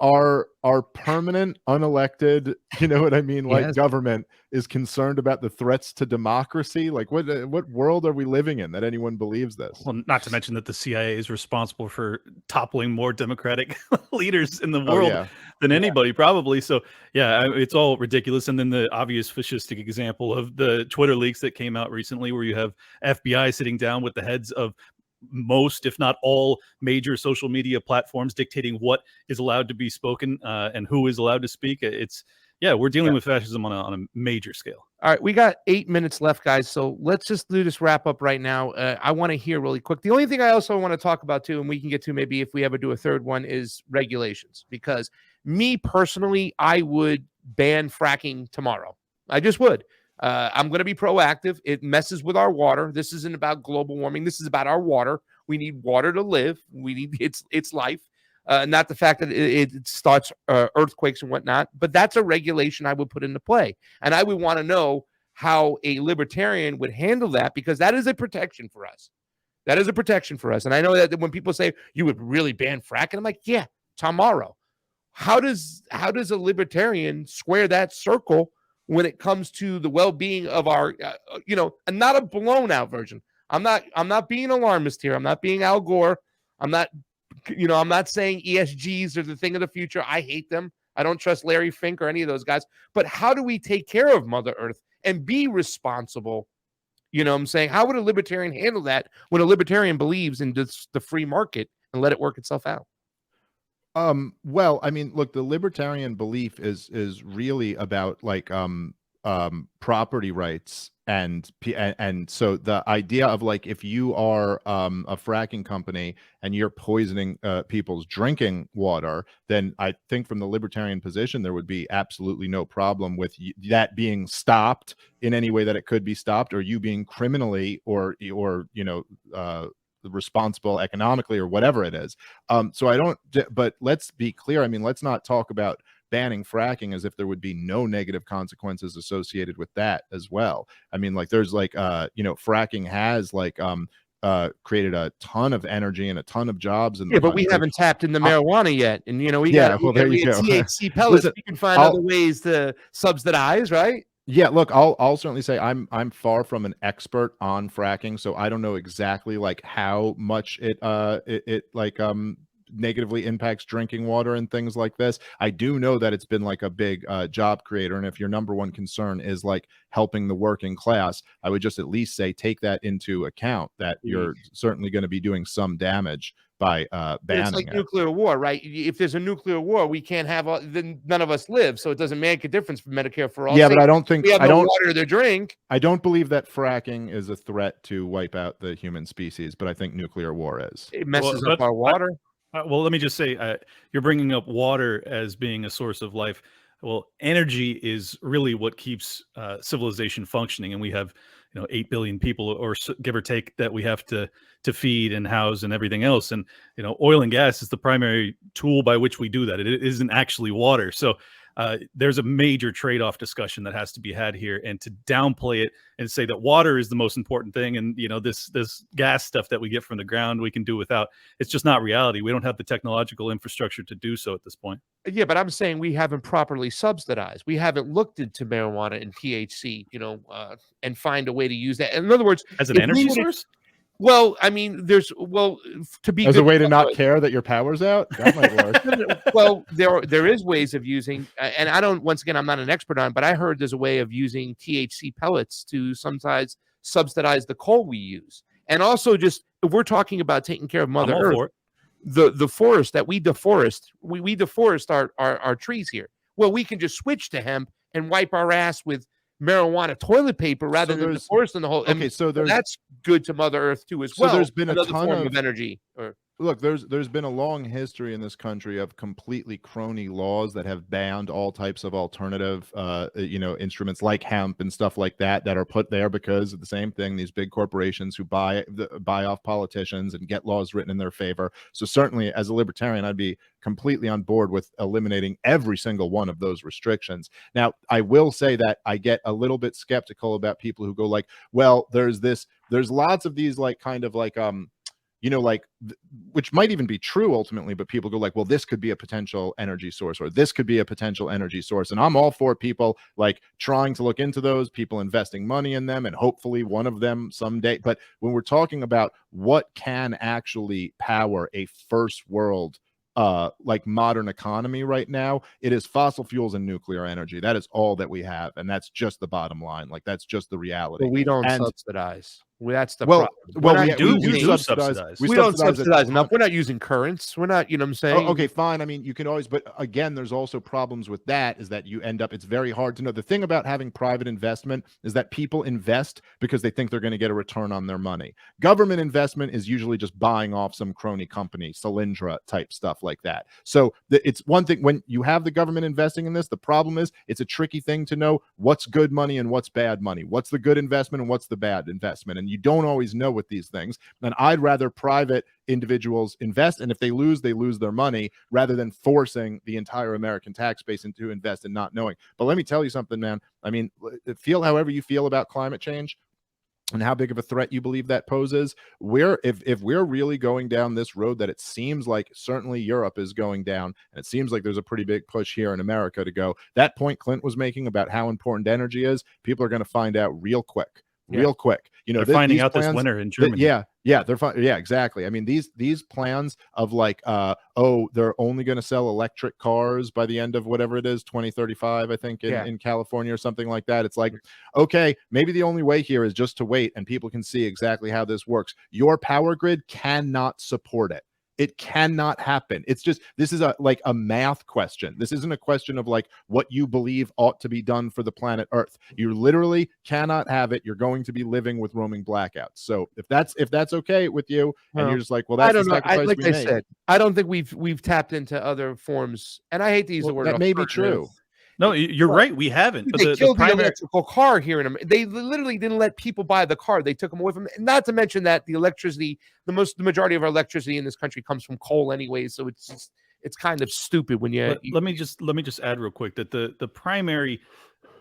our permanent unelected, like government is concerned about the threats to democracy. Like what world are we living in that anyone believes this? Well, not to mention that the CIA is responsible for toppling more democratic leaders in the world than anybody probably. So it's all ridiculous. And then the obvious fascistic example of the Twitter leaks that came out recently, where you have FBI sitting down with the heads of most, if not all, major social media platforms dictating what is allowed to be spoken and who is allowed to speak. We're dealing with fascism on a major scale. All right, we got 8 minutes left, guys. So let's just do this wrap up right now. I want to hear really quick. The only thing I also want to talk about too, and we can get to maybe if we ever do a third one, is regulations. Because me personally, I would ban fracking tomorrow. I just would. I'm going to be proactive. It messes with our water. This isn't about global warming. This is about our water. We need water to live. We need its life, not the fact that it starts earthquakes and whatnot. But that's a regulation I would put into play. And I would want to know how a libertarian would handle that, because that is a protection for us. That is a protection for us. And I know that when people say you would really ban fracking, I'm like, yeah, tomorrow. How does a libertarian square that circle when it comes to the well-being of our, and not a blown out version. I'm not being alarmist here. I'm not being Al Gore. I'm not saying ESGs are the thing of the future. I hate them. I don't trust Larry Fink or any of those guys. But how do we take care of Mother Earth and be responsible? You know what I'm saying? How would a libertarian handle that when a libertarian believes in the free market and let it work itself out? Well, I mean, look, the libertarian belief is really about like property rights, and so the idea of like, if you are a fracking company and you're poisoning people's drinking water, then I think from the libertarian position there would be absolutely no problem with that being stopped in any way that it could be stopped, or you being criminally or responsible economically or whatever it is. But let's be clear. I mean, let's not talk about banning fracking as if there would be no negative consequences associated with that as well. I mean, like there's like fracking has like created a ton of energy and a ton of jobs in the but we haven't tapped into marijuana yet, and we got THC pellets. Listen, we can find other ways to subsidize, right? Yeah, look, I'll certainly say I'm far from an expert on fracking, so I don't know exactly like how much it negatively impacts drinking water and things like this. I do know that it's been like a big job creator, and if your number one concern is like helping the working class, I would just at least say take that into account, that you're certainly going to be doing some damage by banning it's like it. nuclear war, right? If there's a nuclear war, we can't have then none of us live, so it doesn't make a difference for Medicare for all. Yeah, but I don't think we have no water to drink. I don't believe that fracking is a threat to wipe out the human species, but I think nuclear war is. It messes up our water. Well, let me just say, you're bringing up water as being a source of life. Well, energy is really what keeps civilization functioning, and we have 8 billion people, or give or take, that we have to feed and house and everything else. And oil and gas is the primary tool by which we do that. It isn't actually water. So there's a major trade-off discussion that has to be had here, and to downplay it and say that water is the most important thing, and this gas stuff that we get from the ground we can do without, it's just not reality. We don't have the technological infrastructure to do so at this point. Yeah, but I'm saying we haven't properly subsidized. We haven't looked into marijuana and THC, and find a way to use that. In other words, as an energy source. Well, I mean, to be as a way to not care that your power's out. That might work. Well, there is ways of using, and I don't. Once again, I'm not an expert on, but I heard there's a way of using THC pellets to sometimes subsidize the coal we use, and also just if we're talking about taking care of Mother Earth, the forest that we deforest, we deforest our trees here. Well, we can just switch to hemp and wipe our ass with marijuana toilet paper rather than deforesting the whole. Okay, so that's good to Mother Earth too as well. So there's been another a ton form of energy. Look, there's been a long history in this country of completely crony laws that have banned all types of alternative instruments like hemp and stuff like that are put there because of the same thing, these big corporations who buy off politicians and get laws written in their favor. So certainly as a libertarian, I'd be completely on board with eliminating every single one of those restrictions. Now, I will say that I get a little bit skeptical about people who go like, well, there's lots of these like kind of like which might even be true ultimately, but people go like, well, this could be a potential energy source, or this could be a potential energy source. And I'm all for people like trying to look into those, people investing money in them, and hopefully one of them someday. But when we're talking about what can actually power a first world like modern economy right now, it is fossil fuels and nuclear energy. That is all that we have, and that's just the bottom line. Like that's just the reality. But we don't subsidize. That's the problem. We do subsidize. We don't subsidize enough. We're not using currents. We're not, you know what I'm saying? Okay, fine. I mean, you can always, but again, there's also problems with that, is that you end up, it's very hard to know. The thing about having private investment is that people invest because they think they're going to get a return on their money. Government investment is usually just buying off some crony company, Solyndra type stuff like that. So it's one thing when you have the government investing in this, the problem is it's a tricky thing to know what's good money and what's bad money. What's the good investment and what's the bad investment? And you don't always know with these things. And I'd rather private individuals invest, and if they lose their money, rather than forcing the entire American tax base into invest and not knowing. But let me tell you something, man. I mean, feel however you feel about climate change and how big of a threat you believe that poses. If we're really going down this road that it seems like certainly Europe is going down, and it seems like there's a pretty big push here in America to go, that point Clint was making about how important energy is, people are going to find out real quick. Real quick, they're finding out this winter in Germany. Yeah, exactly. I mean, these plans of like, they're only going to sell electric cars by the end of whatever it is, 2035, I think, in California or something like that. It's like, okay, maybe the only way here is just to wait, and people can see exactly how this works. Your power grid cannot support it. It cannot happen. It's just, this is like a math question. This isn't a question of like what you believe ought to be done for the planet Earth. You literally cannot have it. You're going to be living with roaming blackouts. So if that's okay with you, and you're just like, well, that's the sacrifice we made. Said, I don't think we've tapped into other forms, and I hate to use the word. That may be true. No, you're right. We haven't. But they killed the electrical car here in America. They literally didn't let people buy the car. They took them away from them. Not to mention that the electricity, the majority of our electricity in this country comes from coal anyway. So it's kind of stupid when you. Let me just add real quick that the primary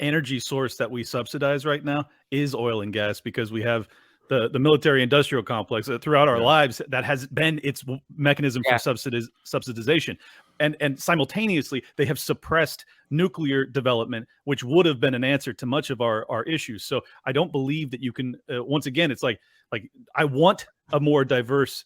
energy source that we subsidize right now is oil and gas, because we have the military industrial complex throughout our lives that has been its mechanism for subsidization. And simultaneously, they have suppressed nuclear development, which would have been an answer to much of our issues. So I don't believe that you can, once again, it's like I want a more diverse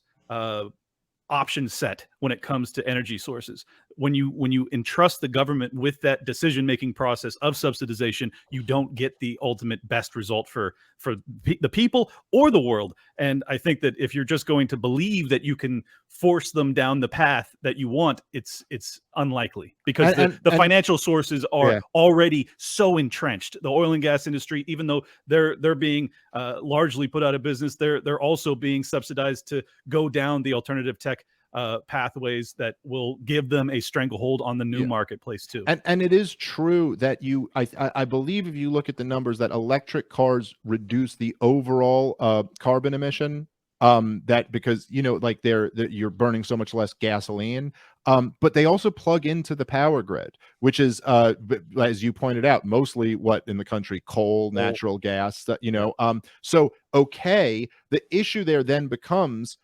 option set when it comes to energy sources. When you entrust the government with that decision-making process of subsidization, you don't get the ultimate best result for the people or the world. And I think that if you're just going to believe that you can force them down the path that you want, it's unlikely, because the financial sources are already so entrenched. The oil and gas industry, even though they're being largely put out of business, they're also being subsidized to go down the alternative tech pathways that will give them a stranglehold on the new marketplace too. And it is true that I believe if you look at the numbers, that electric cars reduce the overall carbon emission, that because like you're burning so much less gasoline, but they also plug into the power grid, which is as you pointed out, mostly what in the country, coal, natural gas, so okay, the issue there then becomes,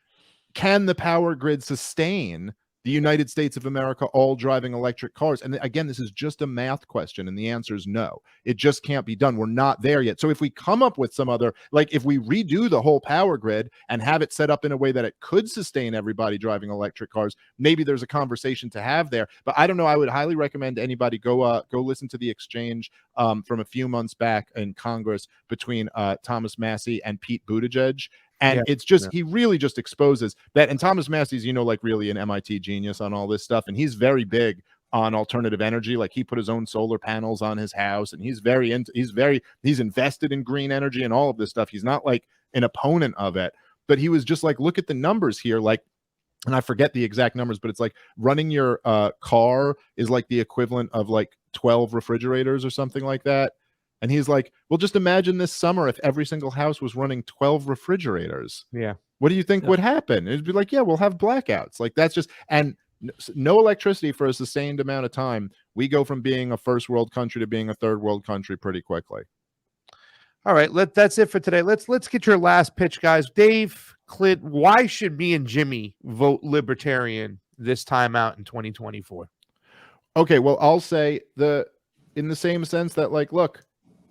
can the power grid sustain the United States of America all driving electric cars? And again, this is just a math question, and the answer is no. It just can't be done. We're not there yet. So if we come up with some other, like if we redo the whole power grid and have it set up in a way that it could sustain everybody driving electric cars, maybe there's a conversation to have there. But I don't know. I would highly recommend anybody go listen to the exchange from a few months back in Congress between Thomas Massie and Pete Buttigieg. And it's just, he really just exposes that. And Thomas Massey's, like really an MIT genius on all this stuff. And he's very big on alternative energy. Like he put his own solar panels on his house, and he's invested in green energy and all of this stuff. He's not like an opponent of it, but he was just like, look at the numbers here. Like, and I forget the exact numbers, but it's like running your car is like the equivalent of like 12 refrigerators or something like that. And he's like, well, just imagine this summer if every single house was running 12 refrigerators. Yeah. What do you think would happen? It'd be like, yeah, we'll have blackouts. Like that's just, and no electricity for a sustained amount of time. We go from being a first world country to being a third world country pretty quickly. All right. That's it for today. Let's get your last pitch, guys. Dave, Clint, why should me and Jimmy vote libertarian this time out in 2024? Okay. Well, I'll say in the same sense that, like, look,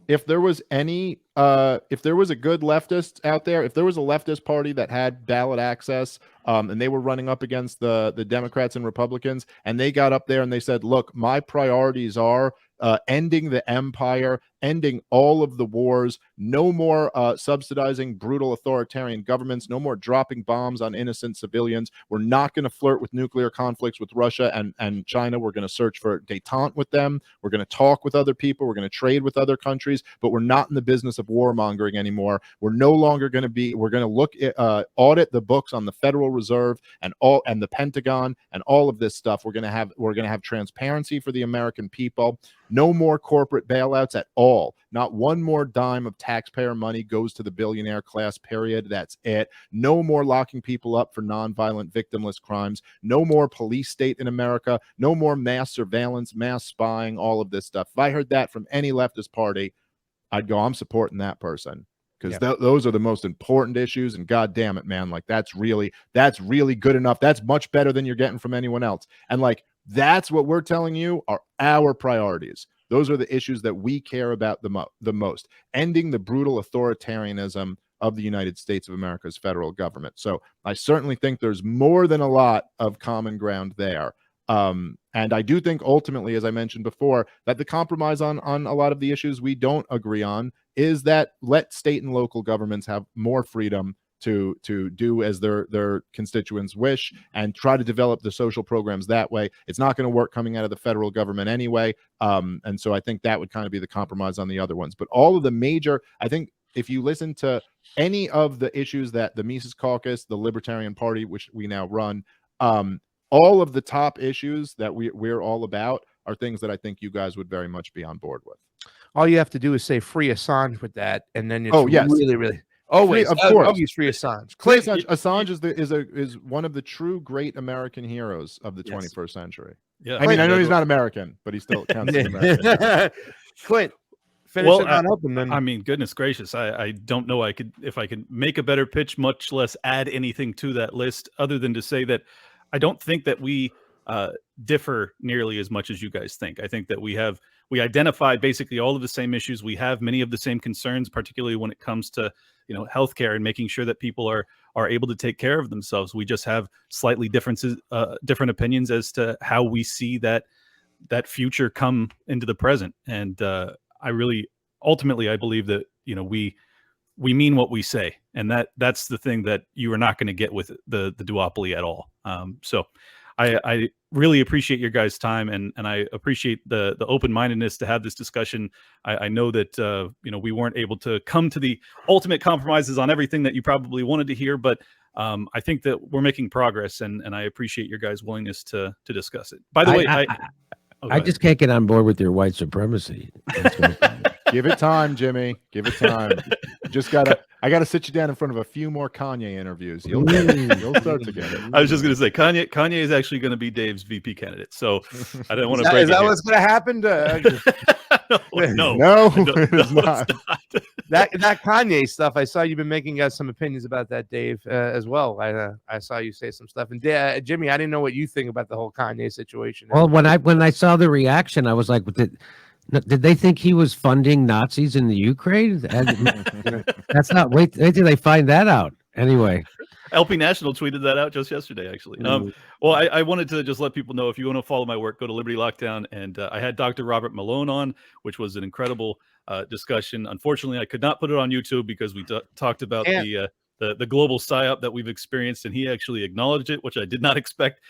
if there was if there was a good leftist out there, if there was a leftist party that had ballot access, and they were running up against the Democrats and Republicans, and they got up there and they said, look, my priorities are ending the empire, ending all of the wars, no more subsidizing brutal authoritarian governments, no more dropping bombs on innocent civilians. We're not going to flirt with nuclear conflicts with Russia and China. We're going to search for détente with them. We're going to talk with other people. We're going to trade with other countries, but we're not in the business of warmongering anymore. We're no longer going to be, we're going to look at, audit the books on the Federal Reserve and the Pentagon and all of this stuff. We're going to have transparency for the American people. No more corporate bailouts at all. Not one more dime of taxpayer money goes to the billionaire class, period. That's it. No more locking people up for nonviolent, victimless crimes. No more police state in America. No more mass surveillance, mass spying, all of this stuff. If I heard that from any leftist party, I'd go, I'm supporting that person. Because those are the most important issues, and God damn it, man, like that's really good enough. That's much better than you're getting from anyone else. And like that's what we're telling you are our priorities. Those are the issues that we care about the most. Ending the brutal authoritarianism of the United States of America's federal government. So I certainly think there's more than a lot of common ground there. And I do think ultimately, as I mentioned before, that the compromise on a lot of the issues we don't agree on is that let state and local governments have more freedom to do as their constituents wish and try to develop the social programs that way. It's not going to work coming out of the federal government anyway. And so I think that would kind of be the compromise on the other ones. But all of the major, I think if you listen to any of the issues that the Mises Caucus, the Libertarian Party, which we now run, all of the top issues that we're all about are things that I think you guys would very much be on board with. All you have to do is say free Assange with that, and then it's really always, of course, always free Assange. Assange is one of the true great American heroes of the 21st century. Yeah, I mean, I know he's not American, but he still counts as American. Clint, finish it on up, and then I mean, goodness gracious, I don't know if I could make a better pitch, much less add anything to that list, other than to say that I don't think that we differ nearly as much as you guys think. I think that we identify basically all of the same issues. We have many of the same concerns, particularly when it comes to healthcare and making sure that people are able to take care of themselves. We just have slightly different opinions as to how we see that future come into the present. And ultimately I believe that we mean what we say, and that's the thing that you are not going to get with the duopoly at all. So I really appreciate your guys' time, and I appreciate the open-mindedness to have this discussion. I know that we weren't able to come to the ultimate compromises on everything that you probably wanted to hear, but I think that we're making progress, and I appreciate your guys' willingness to discuss it. By the way, I just can't get on board with your white supremacy. Give it time, Jimmy. Give it time. I gotta sit you down in front of a few more Kanye interviews. You'll start to get it. I was just gonna say Kanye is actually gonna be Dave's VP candidate. So I don't want to break. Is that what's gonna happen? No, it is not. That Kanye stuff. I saw you've been making some opinions about that, Dave, as well. I saw you say some stuff. And Jimmy, I didn't know what you think about the whole Kanye situation. Well, when I saw the reaction, I was like, did they think he was funding Nazis in the Ukraine? That's not. Wait till they find that out. Anyway, LP National tweeted that out just yesterday, actually. Well, I wanted to just let people know, if you want to follow my work, go to Liberty Lockdown. And I had Dr. Robert Malone on, which was an incredible discussion. Unfortunately, I could not put it on YouTube because we talked about the global psyop that we've experienced, and he actually acknowledged it, which I did not expect.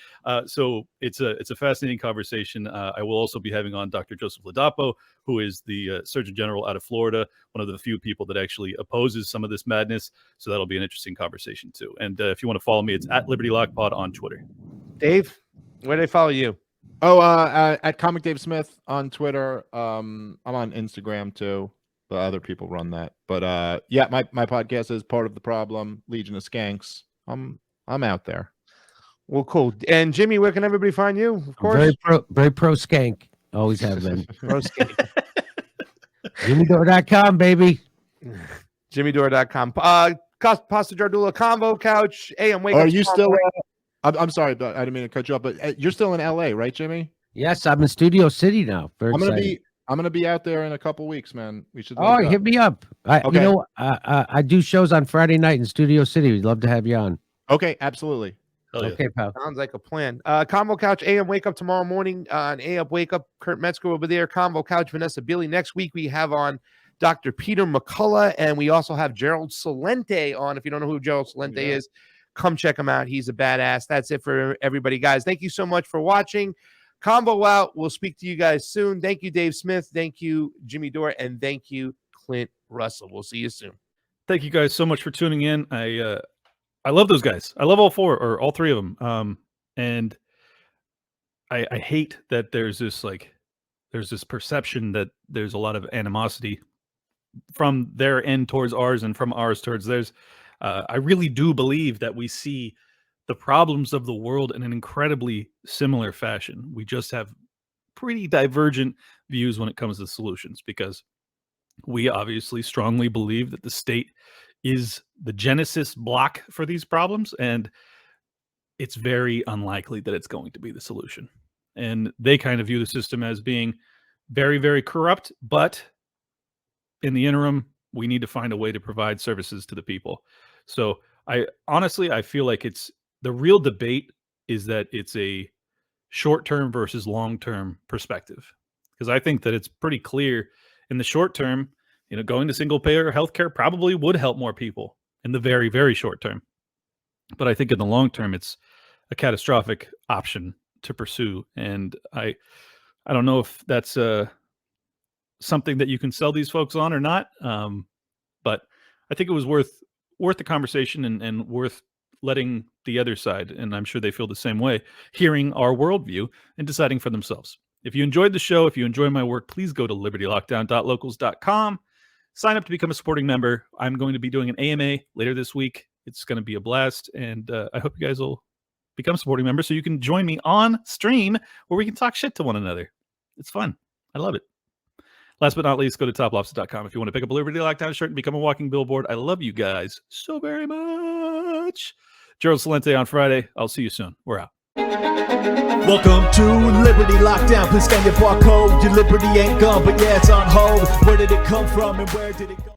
So it's a fascinating conversation. I will also be having on Dr. Joseph Ladapo, who is the Surgeon General out of Florida, one of the few people that actually opposes some of this madness. So that'll be an interesting conversation too. And if you want to follow me, it's at Liberty Lock Pod on Twitter. Dave, where do they follow you? Oh, at Comic Dave Smith on Twitter. I'm on Instagram too. But other people run that. But yeah, my podcast is Part of the Problem, Legion of Skanks. I'm out there. Well, cool. And Jimmy, where can everybody find you? Of course, very pro skank. Always have been. Pro skank. JimmyDore.com, baby. JimmyDore.com. Pasta Jardula, Convo Couch, AM Wake Up. Are you still? I'm sorry, but I didn't mean to cut you off. But you're still in LA, right, Jimmy? Yes, I'm in Studio City now. I'm gonna be out there in a couple weeks, man. We should. Hit me up. Okay. I do shows on Friday night in Studio City. We'd love to have you on. Okay, absolutely. Okay, pal. Sounds like a plan. Convo Couch, AM Wake Up tomorrow morning on AM Wake Up. Kurt Metzger will be there. Convo Couch, Vanessa Billy. Next week we have on Dr. Peter McCullough, and we also have Gerald Celente on. If you don't know who Gerald Celente is, come check him out. He's a badass. That's it for everybody, guys. Thank you so much for watching. Convo out. We'll speak to you guys soon. Thank you, Dave Smith. Thank you, Jimmy Dore. And thank you, Clint Russell. We'll see you soon. Thank you guys so much for tuning in. I love those guys. I love all three of them. And I hate that there's this perception that there's a lot of animosity from their end towards ours and from ours towards theirs. I really do believe that we see the problems of the world in an incredibly similar fashion. We just have pretty divergent views when it comes to solutions, because we obviously strongly believe that the state is the genesis block for these problems, and it's very unlikely that it's going to be the solution. And they kind of view the system as being very, very corrupt, but in the interim, we need to find a way to provide services to the people. So I feel like the real debate is that it's a short-term versus long-term perspective. Because I think that it's pretty clear in the short term, going to single-payer healthcare probably would help more people in the very, very short term. But I think in the long term, it's a catastrophic option to pursue. And I don't know if that's something that you can sell these folks on or not. But I think it was worth the conversation and worth letting the other side, and I'm sure they feel the same way, hearing our worldview and deciding for themselves. If you enjoyed the show, if you enjoy my work, please go to libertylockdown.locals.com. Sign up to become a supporting member. I'm going to be doing an AMA later this week. It's going to be a blast, and I hope you guys will become supporting members so you can join me on stream where we can talk shit to one another. It's fun. I love it. Last but not least, go to toplobster.com if you want to pick up a Liberty Lockdown shirt and become a walking billboard. I love you guys so very much. Gerald Celente on Friday. I'll see you soon. We're out. Welcome to Liberty Lockdown. Please scan your barcode. Your liberty ain't gone, but yeah, it's on hold. Where did it come from and where did it go?